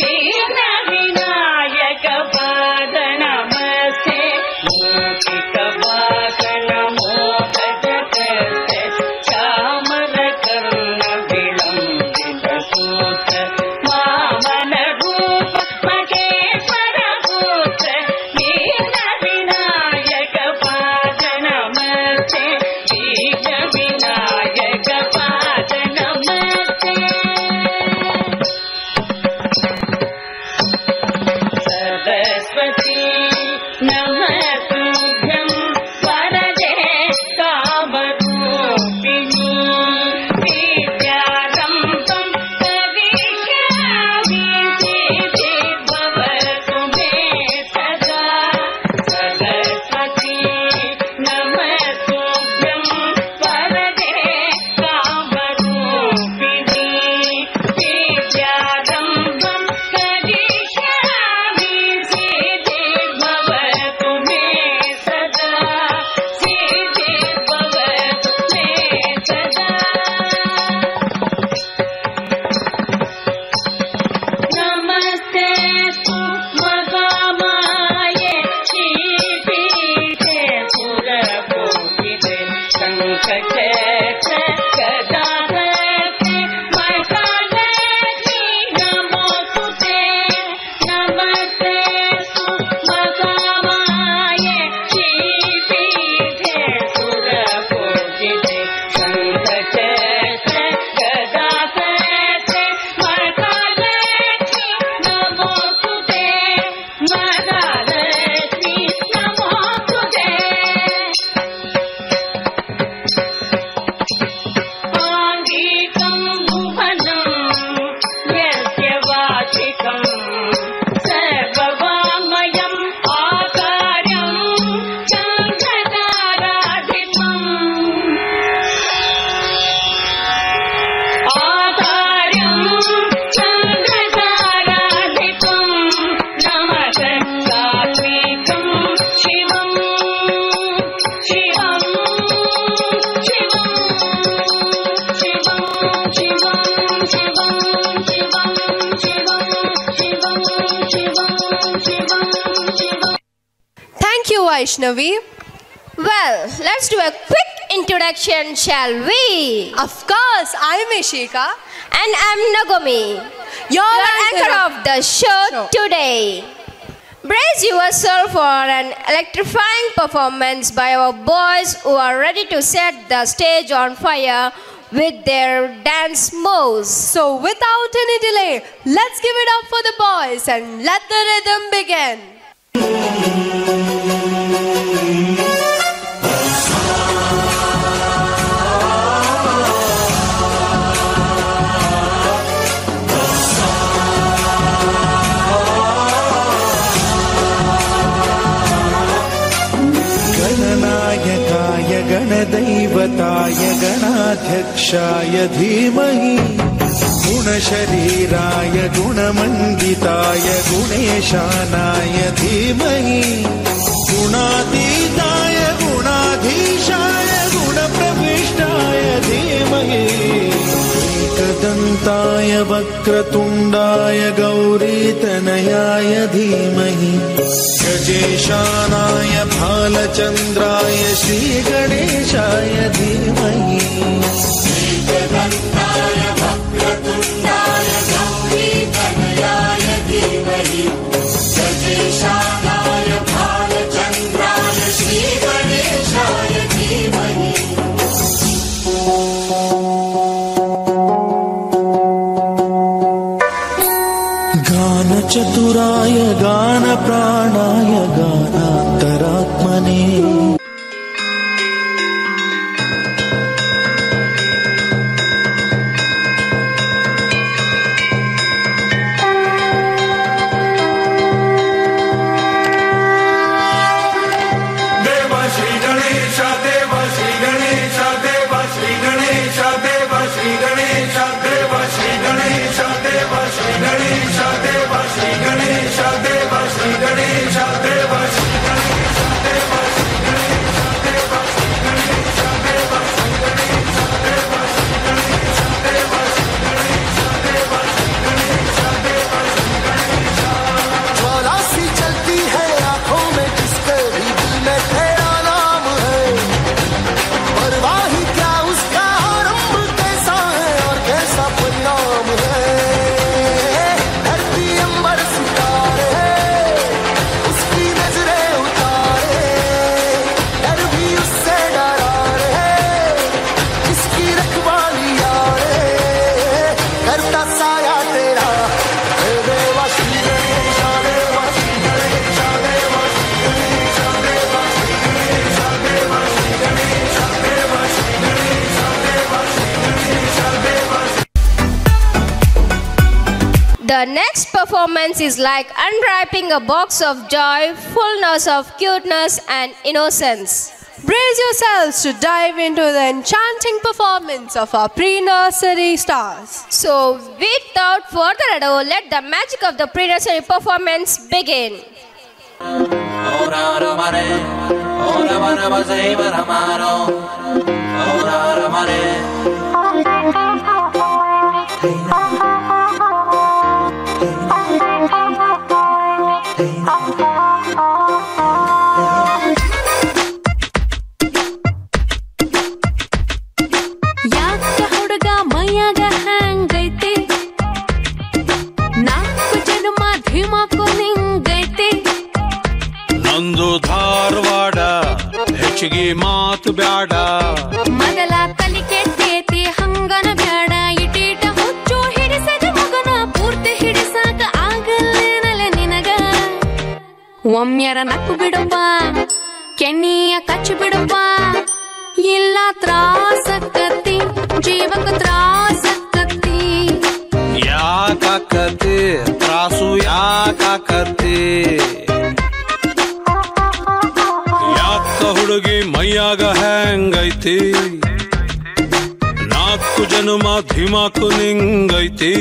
दीन विनायक पाद नमस्ते. मूषिक वाहन मोदक हस्त चामर Vaishnavi. Well, let's do a quick introduction, shall we? Of course, I'm Ishika. And I'm Nagomi, Your anchor of the show today. Brace yourself for an electrifying performance by our boys who are ready to set the stage on fire with their dance moves. So without any delay, let's give it up for the boys and let the rhythm begin. गणदैवताय गणाध्यक्षाय धीमहि गुणशरीराय गुणमण्डिताय गुणेशानाय धीमहि गुणातीताय गुणाधीशाय गुणप्रविष्टाय धीमहि एकदन्ताय वक्रतुण्डाय गौरीतनयाय धीमहि गजेशानाय भालचन्द्राय श्रीगणेशाय धीमहि एकदन्ताय वक्रतुण्डाय गौरीतनयाय धीमहि गजेशानाय भालचन्द्राय श्रीगणेशाय धीमहि गानचतुराय गानप्राणाय गानान्तरात्मने The next performance is like unwrapping a box of joy, fullness of cuteness and innocence. Brace yourselves to dive into the enchanting performance of our pre-nursery stars. So without further ado, let the magic of the pre-nursery performance begin. Dharwad ಹೆಚ್ಚಿಗೆ ಮಾತು ಬ್ಯಾಡ ಮೊದಲ ತಲಿ ಕೆಟ್ಟೇತಿ ಹಂಗನ ಬ್ಯಾಡ ಇಟೀಟ ಹುಚ್ಚು ಹಿಡಿಸದ ಮಗನ ಪೂರ್ತಿ ಹಿಡಿಸಾಕ ಆಗಲ್ಲೇನಲ್ಲ ನಿನಗ ಒಮ್ಮೆರ ನಕ್ಕು ಬಿಡಪ್ಪ ಕೆಣ್ಣಿಯ ಕಚ್ಚಿ ಬಿಡಪ್ಪ ಇಲ್ಲ ತ್ರಾಸಕ್ಕತ್ತಿ ಜೀವಕ ತ್ರಾಸಕ್ಕತ್ತಿ ಯಾಕಾಕತಿ ತ್ರಾಸು ಯಾಕಾಕತಿ ಹುಡುಗಿ ಮೈಯಾಗ ಹ್ಯಾಂಗೈತಿ ನಾಲ್ಕು ಜನುಮ ಧಿಮಾಕು ನಿಂಗೈತಿ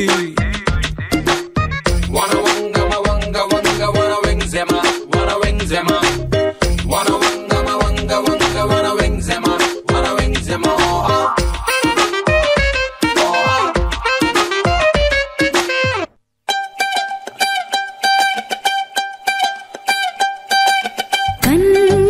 ಕಣ್ಣ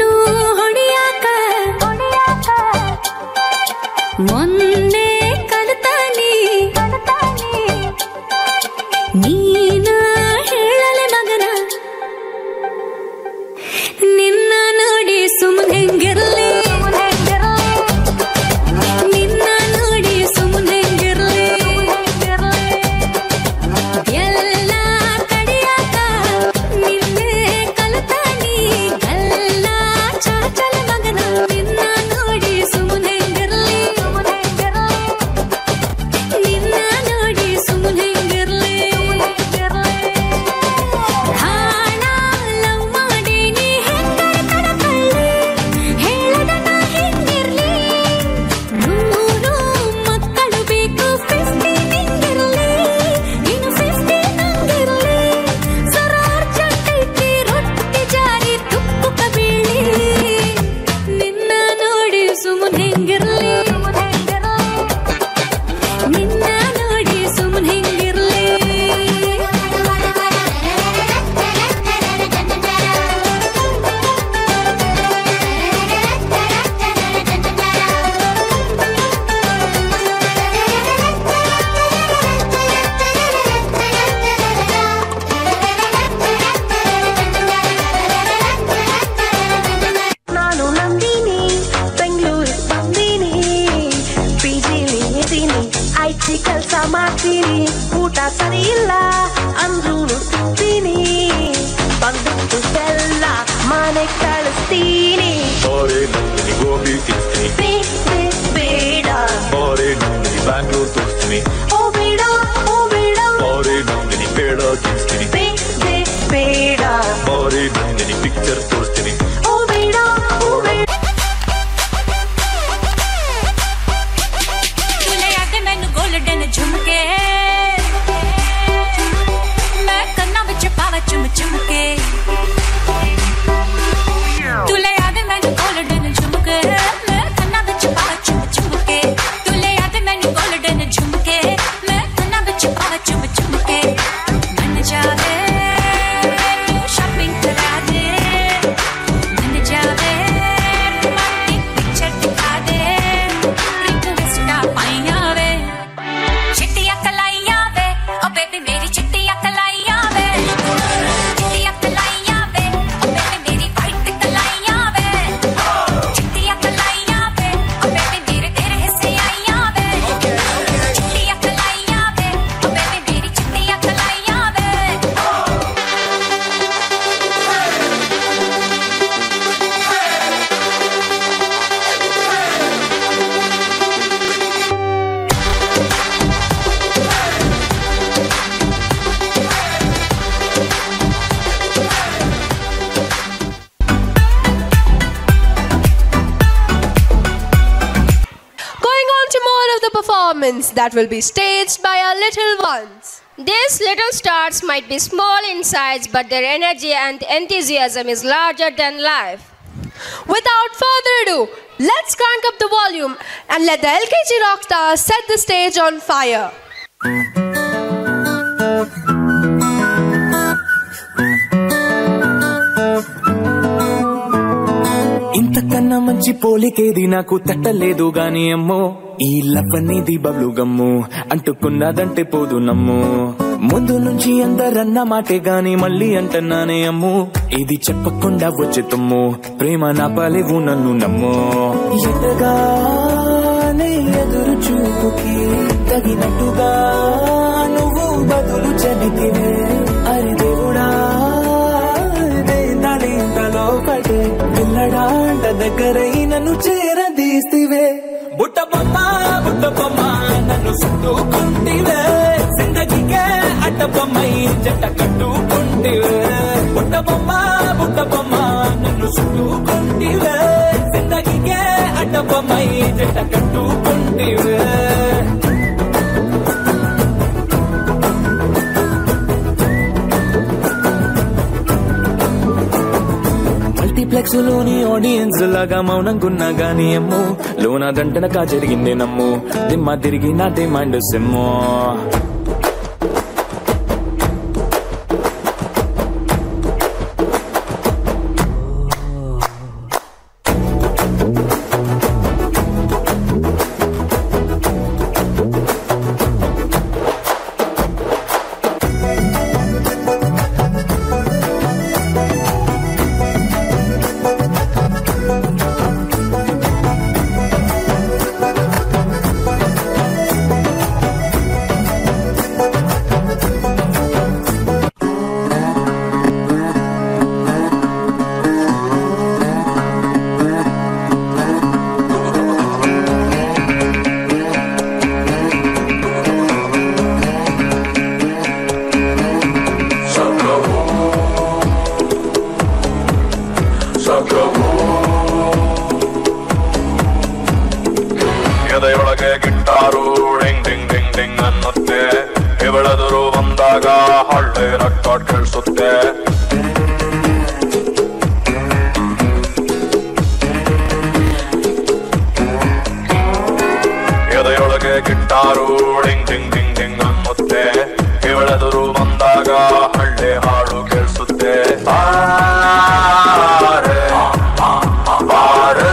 ತಿರು ತೋರಿಸ್ತೀನಿ. ਮੈਨੂੰ ਗੋਲਡਨ ਝੁਮਕੇ ਮੈਂ ਕੰਨਾਂ ਵਿੱਚ ਪਾਵਾ ਚੁੰਮ ਚੁੰਮ ਕੇ ਤੂੰ ਲੈ ਆ ਦੇ ਮੈਨੂੰ ਗੋਲਡਨ ਝੁਮਕੇ ਮੈਂ ਕੰਨਾਂ ਵਿੱਚ ਪਾਵਾ ਚੁੰਮ ਚੁੰਮ ਕੇ ਤੂੰ ਲੈ ਆ ਦੇ ਮੈਨੂੰ ਗੋਲਡਨ ਝੁਮਕੇ ਮੈਂ ਕੰਨਾਂ ਵਿੱਚ ਪਾਵਾ ਚੁੰਮ ਚੁੰਮ ਕੇ ਮਨ ਜਾਵੇ ਤੂੰ ਸ਼ਾਪਿੰਗ ਕਰਾ ਦੇ ਮਨ ਜਾਵੇ ਰੋਮਾਂਟਿਕ ਪਿਕਚਰ ਦਿਖਾ ਦੇ ਰਿਕਵੈਸਟ ਨਾ ਪਾਈਆਂ चिट्टियां कलाइयां वे ओ बेबी मेरी चिट्टियां कलाइयां वे चिट्टियां कलाइयां वे ओ बेबी मेरी वाइट कलाइयां वे चिट्टियां कलाइयां वे ओ बेबी मेरे तेरे हिस्से आइयां वे चिट्टियां कलाइयां वे ओ बेबी मेरी चिट्टियां कलाइयां वे That will be staged by our little ones. These little stars might be small in size, but their energy and enthusiasm is larger than life. Without further ado, let's crank up the volume and let the LKG rock stars set the stage on fire. ఇంతకన్నా మంచి పోలికేది నాకు తట్టలేదు గాని అమ్మో ఈ love అనేది బబ్లు గమ్ము అంటుకున్నదంటే పోదు నమ్ము ముందు నుంచి అందరన్న మాటే గాని మళ్ళీ అంటున్నానే అమ్ము ఇది చెప్పకుండా వచ్చే తుమ్ము ప్రేమ నాపలేవు నన్ను నమ్ము ఎదగానే ఎదురు చూపుకి తగినట్టుగా నువ్వు బదులు చెబితివే అరి దేవుడా దేంతలో పడే పిల్లడాంట దగ్గరై నన్ను చేరదీస్తివే బుట్ట బొమ్మ నన్ను సుట్టుకుంటివే జిందగీకే అడ్డబొమ్మై జట్ట కట్టుకుంటివే బుట్ట బొమ్మ నన్ను సుట్టుకుంటివే జిందగీకే అడ్డబొమ్మై జట్ట కట్టుకుంటివే మల్టీప్లెక్స్ లోని ఆడియన్స్ లాగా మౌనంగున్నా గానీ అమ్ము లోన గంటనకా జరిగింది నమ్ము దిమ్మ తిరిగి నా డిమాండ్ సిమ్ము ಎದೆಯೊಳಗೆ ಗಿಟ್ಟಾರು ಡಿಂಗ್ ಡಿಂಗ್ ಡಿಂಗ್ ಡಿಂಗ್ ಅನ್ನುತ್ತೆ ಇವಳೆದುರು ಬಂದಾಗ ಹಳ್ಳಿ ರೆಕಾರ್ಡ್ ಕೇಳಿಸುತ್ತೆ ಎದೆಯೊಳಗೆ ಗಿಟ್ಟಾರು ಡಿಂಗ್ ಡಿಂಗ್ ಡಿಂಗ್ ಡಿಂಗ್ ಅನ್ನುತ್ತೆ ಇವಳೆದುರು ಬಂದಾಗ ಹಳ್ಳಿ ಹಾಡು ಕೇಳಿಸುತ್ತೆ ಬಾರೆ ಬಾರೆ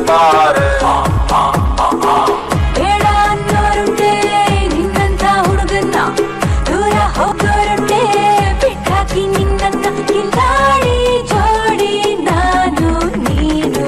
ಬಾರೆ ಬೇಡ ಅನ್ನೋರುಂಟೆ ನಿನ್ನಂತ ಹುಡುಗನ್ನ ದೂರ ಹೋಗೋರುಂಟೆ ಬಿಟ್ಟಾಕಿ ನಿನ್ನನ್ನ ಕಿಲ್ಲಾಡಿ ಜೋಡಿ ನಾನು ನೀನು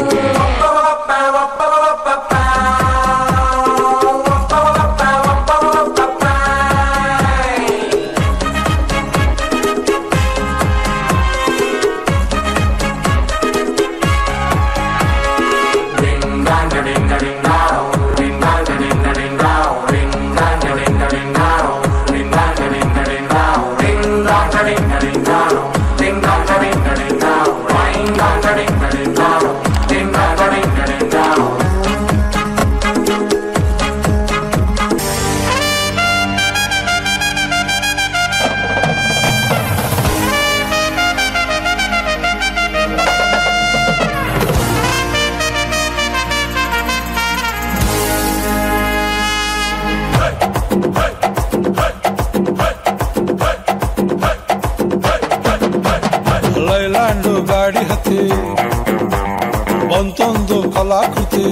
ಲೈಲ್ಯಾಂಡ್ ಗಾಡಿ ಹತ್ತಿ ಬಂತೊಂದು ಕಲಾಕೃತಿ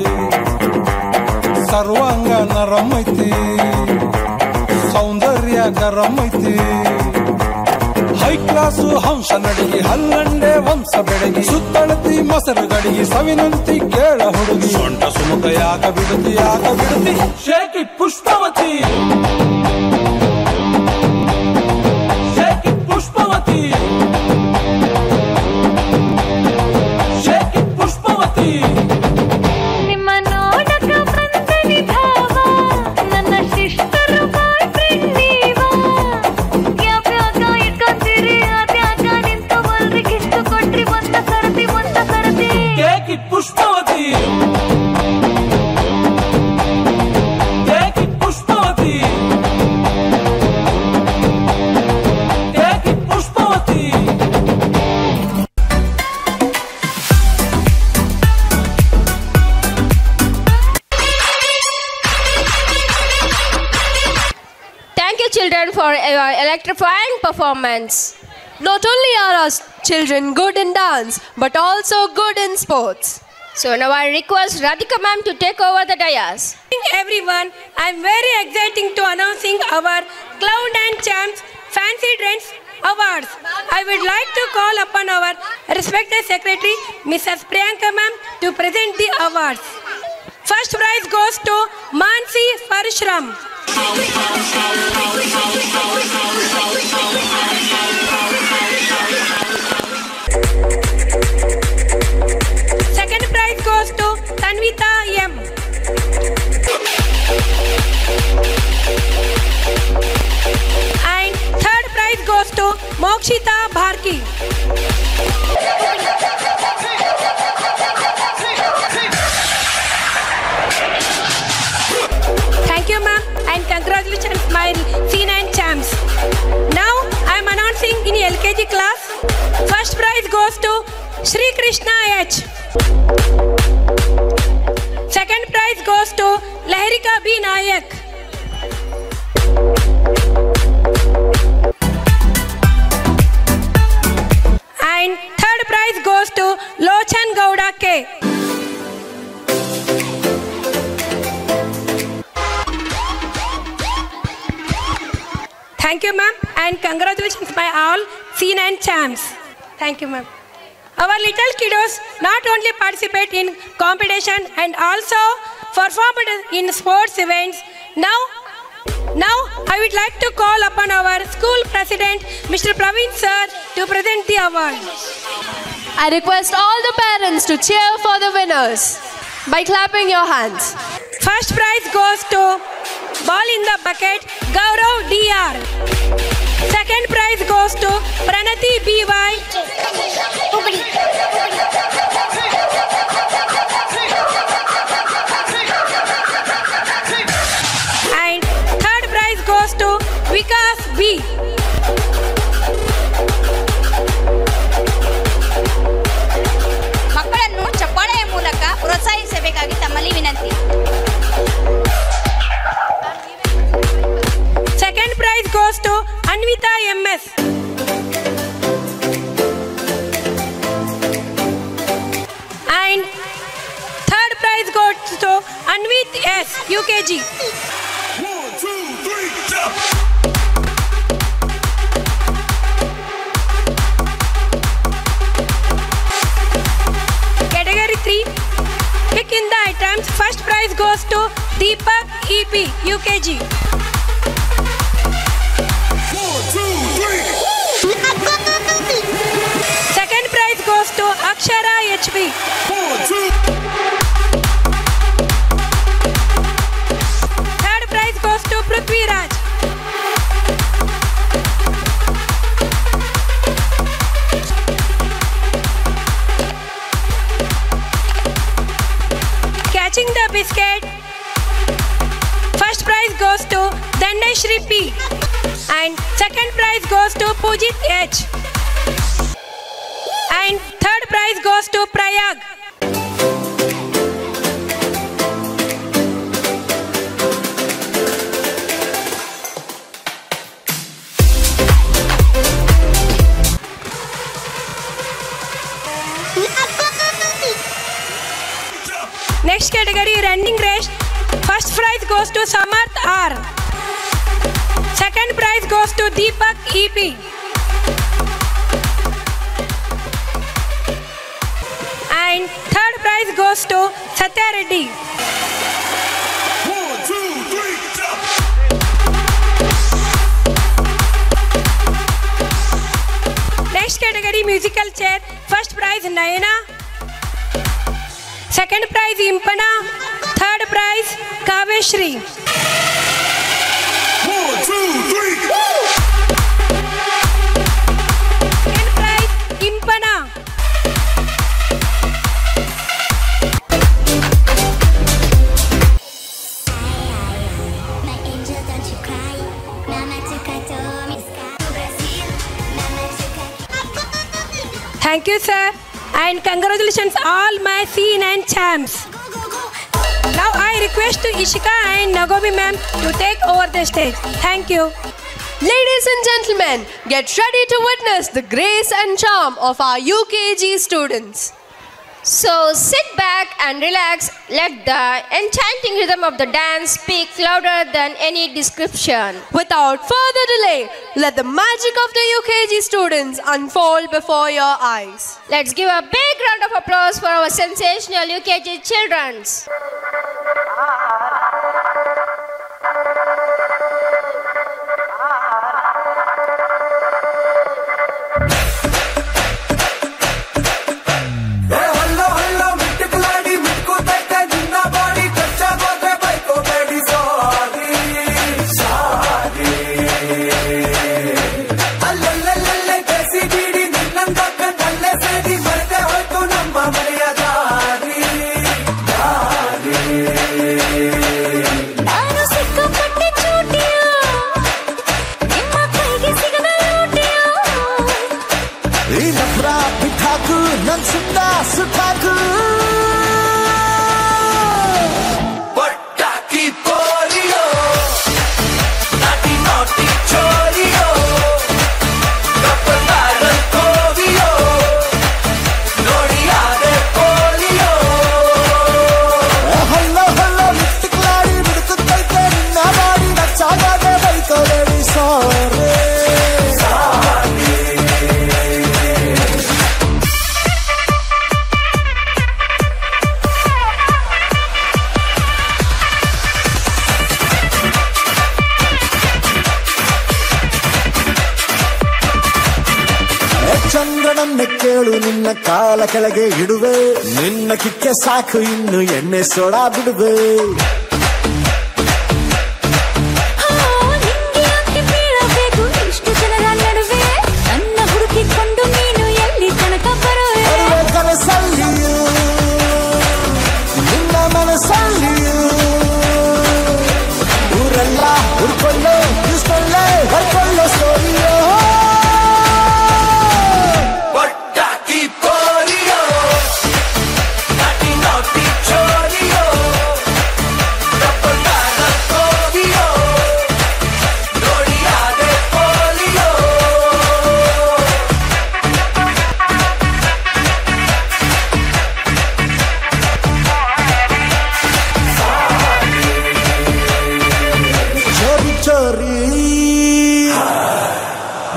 ಸರ್ವಾಂಗ ನರಮೈತಿ ಸೌಂದರ್ಯ ಗರಮೈತಿ ಹೈ ಕ್ಲಾಸು ಹಂಸ ನಡಿಗೆ ಹಲ್ಲಂಡೆ ವಂಶ ಬೆಡಗಿ ಸುತ್ತಳತಿ ಮೊಸರು ಗಡಿಗೆ ಸವಿನಂತಿ ಕೇಳ ಹುಡುಗಿ ಸೊಂಟ ಸುಮುಖ ಯಾಕ ಬಿಡುತ್ತಿ shaky Pushpavati shaky Pushpavati shaky Pushpavati ನಿಮ್ಮ ನೋಡಕ ಬಂದನಿ ಭಾವ ನನ್ನ ಸಿಸ್ಟರ್ ಬಾಯ್ ಫ್ರೆಂಡ್ ನೀವಾ ಯಾವ್ಯಾಗ ಇಟ್ಕೊಂತೀರಿ ಅದ್ಯಾಗ ನಿಂತು ಮಲ್ರಿಗೆ ಇಷ್ಟು ಕೊಟ್ರಿ ಒಂದ ಸರತಿ ಕೇಕಿ ಪುಷ್ಪವತಿ ಕೇಕಿ ಪುಷ್ಪವತಿ ಕೇಕಿ ಪುಷ್ಪವತಿ Thank you, children, for your electrifying performance. Not only are our children good in dance, but also good in sports. So now I request Radhika ma'am to take over the dais. Everyone, I am very exciting to announcing our Clown and Champs Fancy Trends Awards. I would like to call upon our respected secretary, Mrs. Priyanka ma'am, to present the awards. First prize goes to Mansi Parishram. Second prize goes to Tanvita M. And third prize goes to Mokshita Bharki. Thank you, ma'am, and congratulations, my C9 champs. Now I am announcing in LKG class. First prize goes to Shri Krishna H. Second prize goes to Laharika B. Nayak. And third prize goes to Lochan Gowda K. Thank you, ma'am, and congratulations by all C9 champs. Thank you, ma'am. Our little kiddos not only participate in competition and also performed in sports events. Now I would like to call upon our school president, Mr. Praveen sir, to present the award. I request all the parents to cheer for the winners by clapping your hands. First prize goes to Ball in the Bucket, Gaurav DR. Second prize goes to Pranati BY. And third prize goes to Vikas B. ಮಕ್ಕಳನ್ನು ಚಪ್ಪಾಳೆಯ ಮೂಲಕ ಪ್ರೋತ್ಸಾಹಿಸಬೇಕಾಗಿ ತಮ್ಮಲ್ಲಿ ವಿನಂತಿ. Second prize goes to Anvita MS. And third prize goes to Anvit S, UKG. 1, 2, 3, jump! Category 3, pick in the items. First prize goes to Deepak EP, UKG. 1, 2, 3. Second prize goes to Akshara HB. 1, 2. Third prize goes to Prithvi Raj. Catching the biscuit. First prize goes to Dandashri P. And second prize goes to Pujit H. And third prize goes to Prayag. Next category, running race. First prize goes to Samarth R. Second prize goes to Deepak EP. And third prize goes to Satya Reddy. 1, 2, 3, jump! Next category, musical chair. First prize Nayana. Second prize Impana. Third prize Kaveshri. 1, 2, 3, Second prize Impana. Thank you, sir, and congratulations all my C9 champs. Now I request to Ishika and Nagomi ma'am to take over the stage. Thank you. Ladies and gentlemen, get ready to witness the grace and charm of our UKG students. So sit back and relax. Let the enchanting rhythm of the dance speak louder than any description. Without further delay, let the magic of the UKG students unfold before your eyes. Let's give a big round of applause for our sensational UKG children. ಚಂದ್ರನನ್ನೇ ಕೇಳು ನಿನ್ನ ಕಾಲ ಕೆಳಗೆ ಇಡುವೆ ನಿನ್ನ ಕಿಕ್ಕೆ ಸಾಕು ಇನ್ನು ಎಣ್ಣೆ soda ಬಿಡುವೆ ನನ್ನ ಹುಡುಕಿಕೊಂಡು ನೀನು ಎಲ್ಲಿ ತನಕ ಬರುವೆ ಕನಸಲ್ಲಿಯೂ ನಿನ್ನ ಮನಸ್ಸಲ್ಲಿಯೂ ಊರೆಲ್ಲ ಹುಡ್ಕೊಳ್ಳೋ ಇಷ್ಟೊಳ್ಳೆ ಬರ್ಕೊಳ್ಳೋ ಸೋರಿಯೋ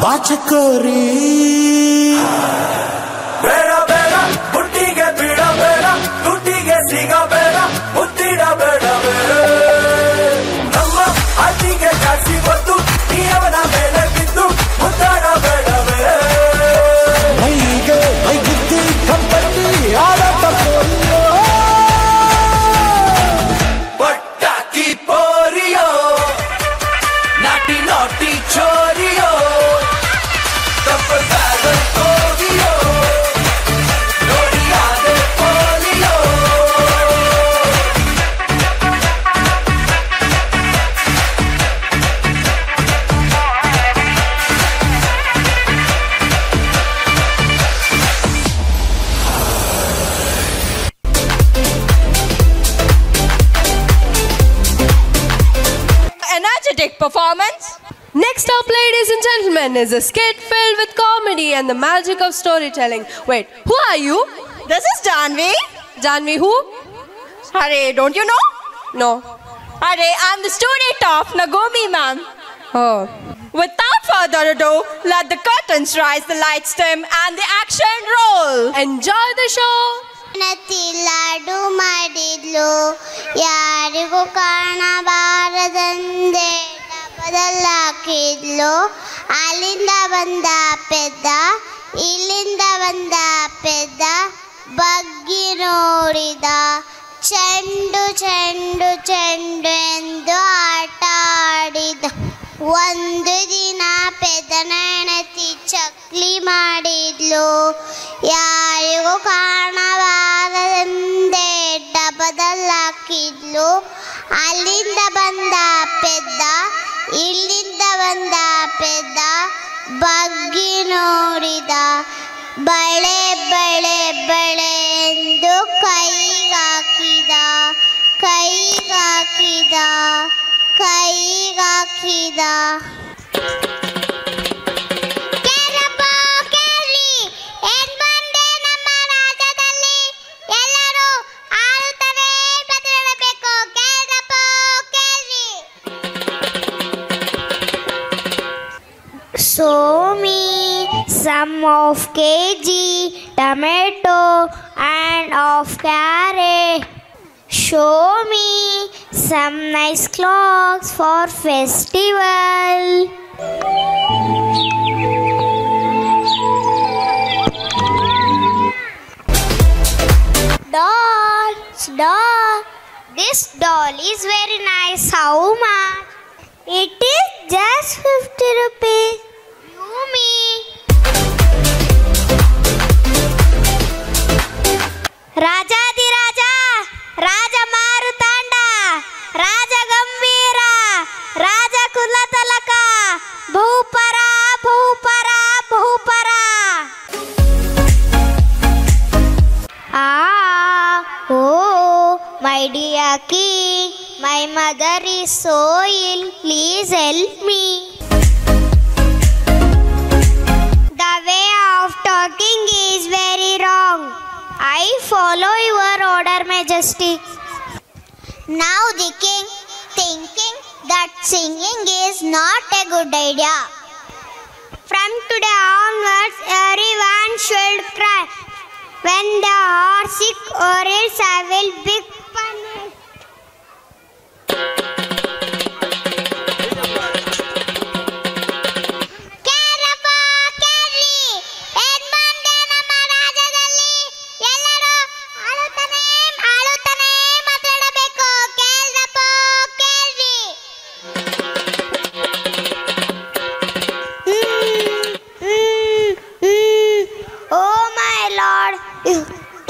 ಬಾಚಕೋರಿ ಬೇಡ ಬೇಡ ಹುಟ್ಟಿಗೆ ಬಿಡಬೇಡ ತುಟಿಗೆ ಸಿಗಬೇಡ ಮುತ್ತಿಡಬೇಡ ನಮ್ಮ ಅತಿಗೆ ಜಾಸ್ತಿ ಗೊತ್ತು ನೀವನ ಮೇಲೆ ಬಿದ್ದು ಮುದ್ದಾಡಬೇಡವೇ ಮೈಗೆ ಮೈಗಿದ್ದಿ ಕಂಪನಿ ಆಡತ ಪೋರಿಯೋ ಪಟ್ಟಾಕಿ ಪೋರಿಯೋ ನಾಟಿ ನಾಟಿ ಚೋರಿಯೋ Energetic performance. Next up, ladies and gentlemen, is a skit filled with comedy and the magic of storytelling. Wait, who are you? This is Janvi. Janvi who? Arey, don't you know? No. Arey, I'm the student of Nagomi, ma'am. Oh. Without further ado, let the curtains rise, the lights dim, and the action roll. Enjoy the show. Laddu ಮಾಡಿದ್ಲು ಯಾರಿಗೂ ಕಾಣಬಾರದಂದೆ ಡಬ್ಬದಲ್ಲಾಕಿದ್ಲು ಅಲ್ಲಿಂದ ಬಂದ ಪೆದ್ದ ಇಲ್ಲಿಂದ ಬಂದ ಪೆದ್ದ ಬಗ್ಗಿ ನೋಡಿದ ಚೆಂಡು ಚೆಂಡು ಚೆಂಡು ಎಂದು ಆಟ ಆಡಿದ ಒಂದು ದಿನ ಪೆದ್ದನ ಹೆಂಡತಿ ಚಕ್ಲಿ ಮಾಡಿದ್ಲು ಯಾರಿಗೂ ಕಾಣಬಾರದೆಂದೇ ಡಬ್ಬದಲ್ಲಾಕಿದ್ಲು ಅಲ್ಲಿಂದ ಬಂದ ಪೆದ್ದ ಇಲ್ಲಿಂದ ಬಂದ ಪೆದ್ದ ಬಗ್ಗಿ ನೋಡಿದ ಬಳೆ ಬಳೆ ಬಳೆ ಎಂದು ಕೈಗಾಕಿದ ಕೈಗಾಕಿದ ಕೈಗಾಕಿದ Show me some of kg tomato and of carrot. Show me some nice clothes for festival. Doll. This doll is very nice. How much? It is just 50 rupees. You me. Rajadi Raja, Raja Marutanda, Raja Gambira, Raja Kulatalaka, Bhupara, Bhupara, Bhupara. Oh, my dear king, my mother is so ill, please help me. The way of talking is very wrong. I follow your order, Majesty. Now the king thinking that singing is not a good idea. From today onwards, everyone should cry when they are sick, or else I will be punished.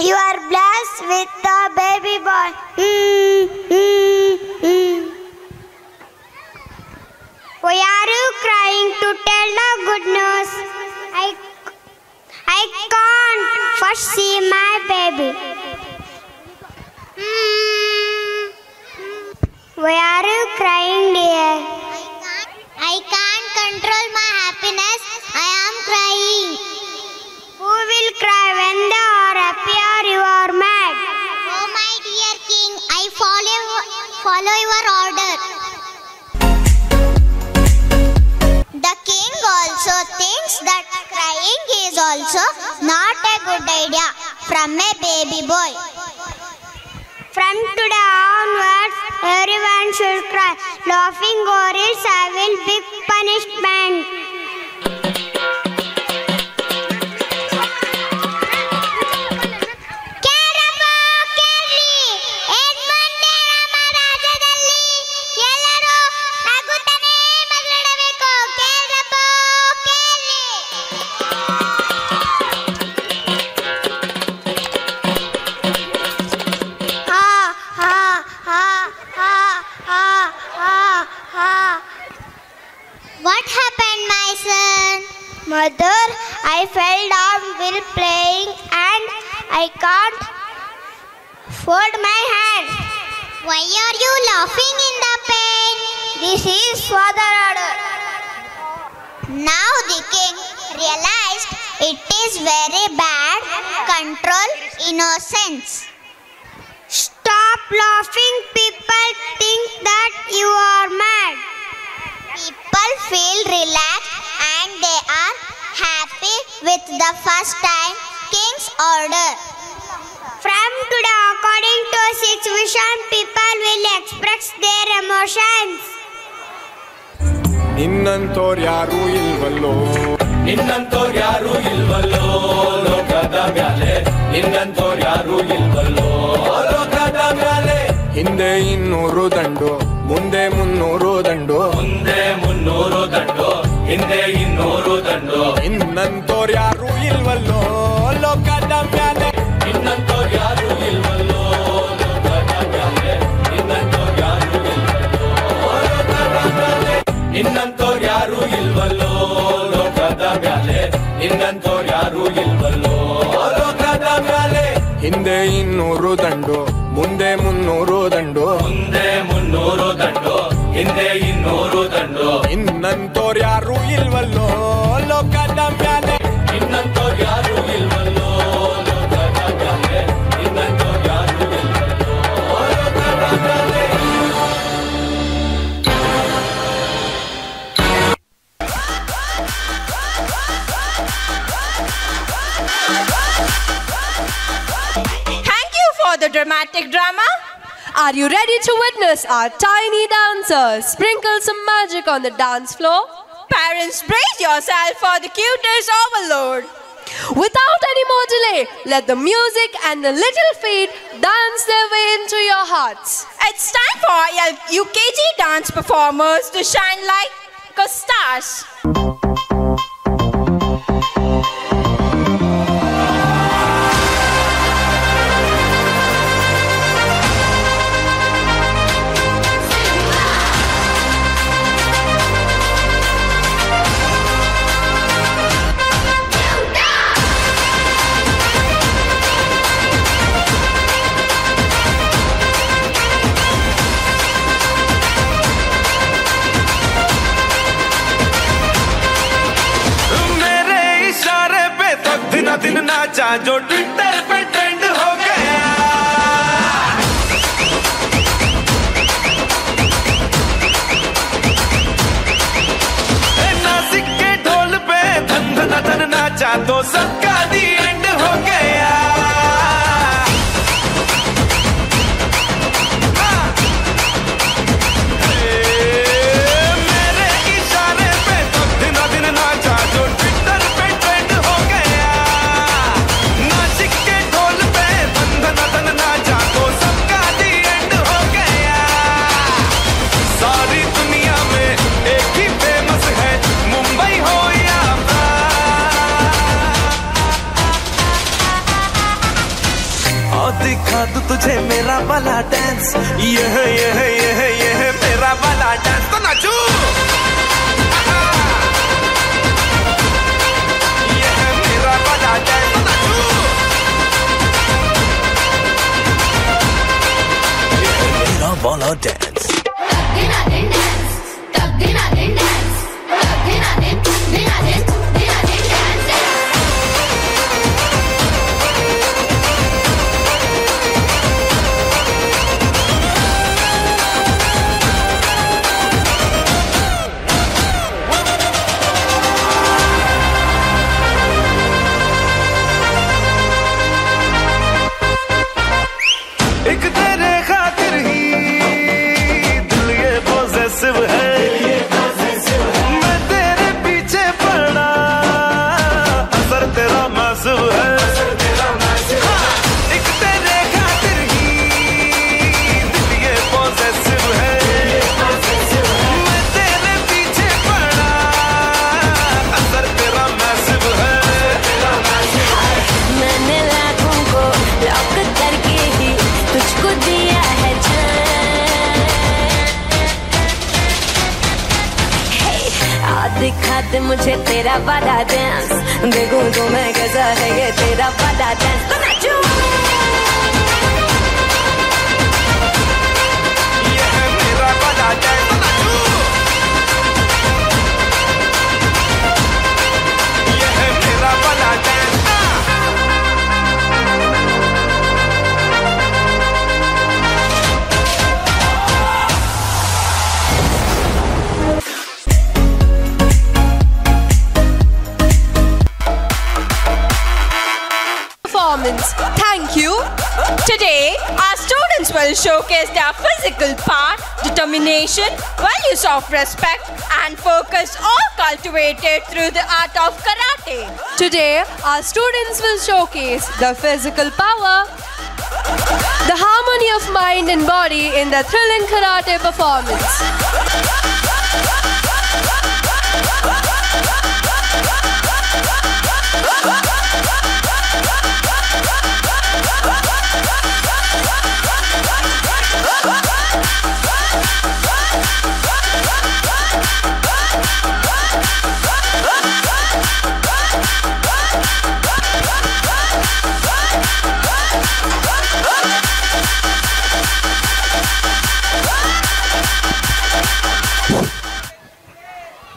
You are blessed with the baby boy. Why are you crying to tell the good news? I can't first see my baby. Why are you crying, dear? I can't control my happiness. I am crying. Who will cry when they are happy or you are mad? Oh my dear king, I follow your order. The king also thinks that crying is also not a good idea from a baby boy. From today onwards, everyone should cry, laughing or else I will be punishment. What happened, my son? Mother, I fell down while playing and I can't fold my hands. Why are you laughing in the pain? This is father order. Now the king realized it is very bad. Control innocence. Stop laughing. People think that you are mad. People feel relaxed and they are happy with the first time King's order. From today, according to situation, people will express their emotions. ನಿನ್ನಂತೋರ್ ಯಾರು ಇಲ್ವಲ್ಲೋ, ನಿನ್ನಂತೋರ್ ಯಾರು ಇಲ್ವಲ್ಲೋ ಲೋಕದ ಮ್ಯಾಲೆ, ನಿನ್ನಂತೋರ್ ಯಾರು ಇಲ್ವಲ್ಲೋ ಲೋಕದ ಮ್ಯಾಲೆ. ಹಿಂದೆ 200 ದಂಡು, ಮುಂದೆ 300 ದಂಡು, ಮುಂದೆ 300 ದಂಡು, ಹಿಂದೆ 200 ದಂಡು. ನಿನ್ನಂತೋರ್ ಯಾರು ಇಲ್ವಲ್ಲೋ ಲೋಕದ ಮ್ಯಾಲೆ, ನಿನ್ನಂತೋರ್ ಯಾರು ಇಲ್ವಲ್ಲೋ ಲೋಕದ ಮ್ಯಾಲೆ, ನಿನ್ನಂತೋರ್ ಯಾರು ಇಲ್ವಲ್ಲೋ ಲೋಕದ ಮ್ಯಾಲೆ. ನಿನ್ನಂತೋರ್ ಯಾರು ಇಲ್ವಲ್ಲೋ ಲೋಕದ ಮ್ಯಾಲೆ, ನಿನ್ನಂತೋರ್ ಯಾರು ಇಲ್ವಲ್ಲೋ ಲೋಕದ ಮ್ಯಾಲೆ. ಹಿಂದೆ 200 ದಂಡು, ಮುಂದೆ 300 ದಂಡು, ಮುಂದೆ 300 ದಂಡು, ಹಿಂದೆ 200 ದಂಡು. ನಿನ್ನಂತೋರ್ ಯಾರು ಇಲ್ವಲ್ಲೋ ಲೋಕದ ಮ್ಯಾಲೆ, ನಿನ್ನಂತೋರ್ ಯಾರು ಇಲ್ವಲ್ಲೋ ಲೋಕದ ಮ್ಯಾಲೆ, ನಿನ್ನಂತೋರ್ ಯಾರು ಇಲ್ವಲ್ಲೋ ಲೋಕದ ಮ್ಯಾಲೆ. Thank you for the dramatic drama. Are you ready to witness our tiny dancers sprinkle some magic on the dance floor? Parents, brace yourself for the cutest overload. Without any more delay, let the music and the little feet dance their way into your hearts. It's time for UKG dance performers to shine like stars. दिन नाचा जो Twitter पे trend हो गया, नासिक के ढोल पे धन धन धन नाचा तो सबका दी एंड हो गया. मेरे इशारे पे तो दिन दिन नाचा जो ट्विटर पे ट्रेंड हो गया, नासिक के ढोल पे धन धन धन नाचा तो सबका दी एंड हो गया. सारी दुनिया में एक ही फेमस है, मुंबई हो या और दिखा दूं तुझे मेरा वाला डांस, ये है मेरा वाला डांस. तो नाचू, ये है मेरा वाला डांस. तो नाचू, ये है मेरा वाला डांस. एक तेरे खातिर ही दिल ये पॉसेसिव है, मैं तेरे पीछे पड़ा, असर तेरा मैसिव है. एक तेरे खातिर ही दिल ये पॉसेसिव है, मैं तेरे पीछे पड़ा, असर तेरा मैसिव है. मैंने लाखों को लॉक करके ही तुझको दिया है दिखा दे मुझे तेरा वाला डांस, देखूं तो मैं कैसा है ये तेरा वाला डांस. तो नाचूं, ये है मेरा वाला डांस. तो नाचू, ये है मेरा वाला dance. performance. Thank you. Today, our students will showcase their physical part, determination, values of respect, and focus, all cultivated through the art of karate. Today, our students will showcase the physical power, the harmony of mind and body in the thrilling karate performance.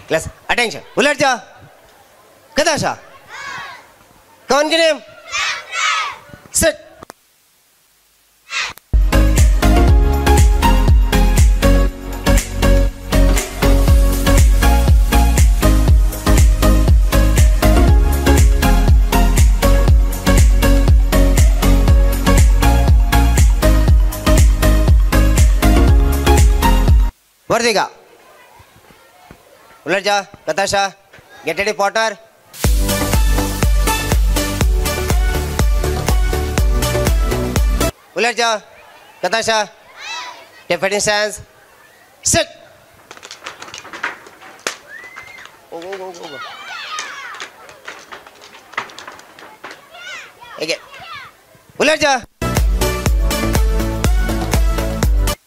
Class, attention. Ulat ja. Kadasha. Kaun ki name? Sit. Vardiga. Ulat ja, Natasha, get ready, partner. Ulat ja, Natasha, take fighting stance. Sit. Go. Again. Ulat ja.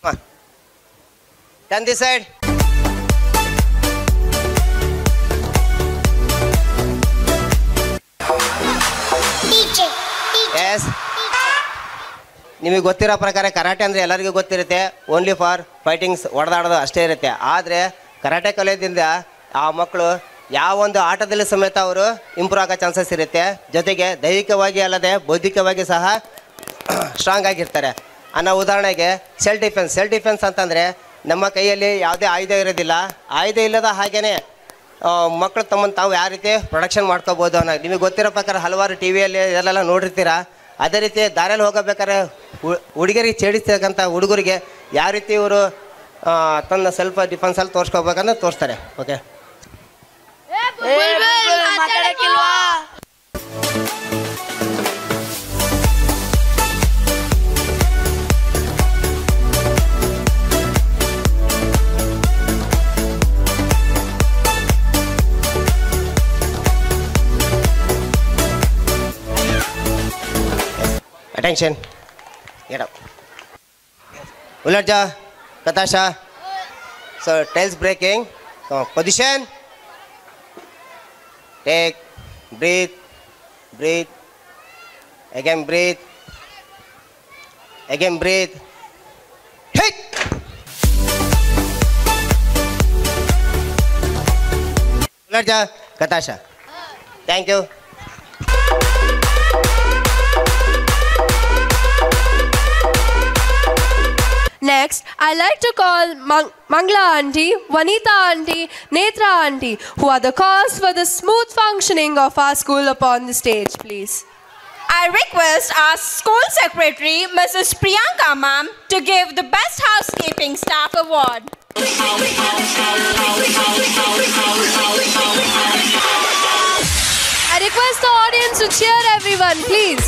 Come on. Turn this side. Yes. ನಿಮಗೆ ಗೊತ್ತಿರೋ ಪ್ರಕಾರ karate ಅಂದರೆ ಎಲ್ಲರಿಗೂ ಗೊತ್ತಿರುತ್ತೆ, only for fightings ಹೊಡೆದಾಡೋದು ಅಷ್ಟೇ ಇರುತ್ತೆ. ಆದರೆ karate ಕಲಿಯೋದ್ರಿಂದ ಆ ಮಕ್ಕಳು ಯಾವೊಂದು ಆಟದಲ್ಲಿ ಸಮೇತ ಅವರು ಇಂಪ್ರೂವ್ ಆಗೋ ಚಾನ್ಸಸ್ ಇರುತ್ತೆ. ಜೊತೆಗೆ ದೈಹಿಕವಾಗಿ ಅಲ್ಲದೆ ಬೌದ್ಧಿಕವಾಗಿ ಸಹ ಸ್ಟ್ರಾಂಗ್ ಆಗಿರ್ತಾರೆ. ಅನ್ನೋ ಉದಾಹರಣೆಗೆ ಸೆಲ್ಫ್ ಡಿಫೆನ್ಸ್ ಅಂತಂದರೆ ನಮ್ಮ ಕೈಯಲ್ಲಿ ಯಾವುದೇ ಆಯುಧ ಇರೋದಿಲ್ಲ. ಆಯುಧ ಇಲ್ಲದ ಹಾಗೇ ಮಕ್ಕಳು ತಮ್ಮನ್ನು ತಾವು ಯಾವ ರೀತಿ ಪ್ರೊಡಕ್ಷನ್ ಮಾಡ್ಕೋಬೋದು ಅನ್ನೋ ನಿಮಗೆ ಗೊತ್ತಿರೋ ಪ್ರಕಾರ ಹಲವಾರು ಟಿ ವಿಯಲ್ಲಿ ಇದೆಲ್ಲ ನೋಡಿರ್ತೀರ. ಅದೇ ರೀತಿ ದಾರಿಯಲ್ಲಿ ಹೋಗಬೇಕಾದ್ರೆ ಹುಡುಗರಿಗೆ ಛೇಡಿಸ್ತಕ್ಕಂಥ ಹುಡುಗರಿಗೆ ಯಾವ ರೀತಿ ಇವರು ತನ್ನ ಸೆಲ್ಫ್ ಡಿಫೆನ್ಸಲ್ಲಿ ತೋರಿಸ್ಕೋಬೇಕಂದ್ರೆ ತೋರಿಸ್ತಾರೆ. Okay, attention, get up. Ulat ja, Natasha. So tails breaking. Come on, position. Take, breathe. Again breathe. Hit. Ulat ja, Natasha. Thank you. Next, I'd like to call Mangla Auntie, Vanita Auntie, Netra Auntie, who are the cause for the smooth functioning of our school upon the stage, please. I request our school secretary, Mrs. Priyanka ma'am, to give the Best Housekeeping Staff Award. I request the audience to cheer everyone, please.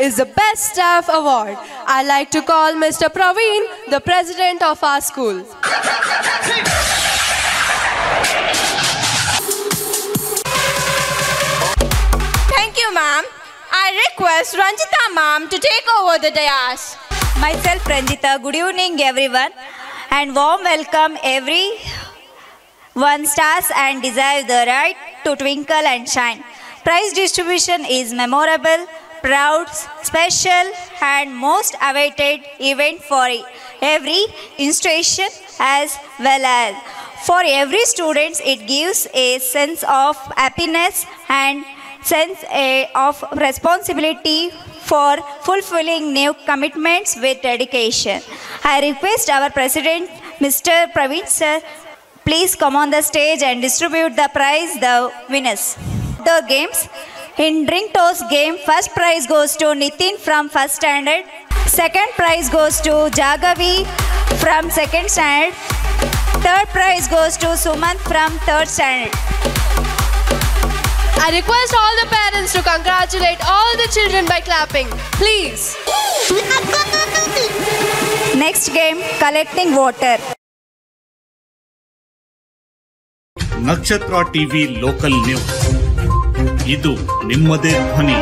Is the Best Staff Award. I'd like to call Mr. Praveen, the president of our school. Thank you, ma'am. I request Ranjita ma'am to take over the dais. Myself Ranjita. Good evening everyone and warm welcome everyone. Stars and deserve the right to twinkle and shine. Prize distribution is memorable, proud, special and most awaited event for every institution as well as for every student. It gives a sense of happiness and sense of responsibility for fulfilling new commitments with dedication. I request our President, Mr. Praveen Sir, please come on the stage and distribute the prize, the winners. The games. In drink toss game, first prize goes to Nitin from first standard. Second prize goes to Jagavi from second standard. Third prize goes to Sumant from third standard. I request all the parents to congratulate all the children by clapping. Please. Next game, collecting water. ನಕ್ಷತ್ರ TV local news, ಇದು ನಿಮ್ಮದೇ ಧ್ವನಿ.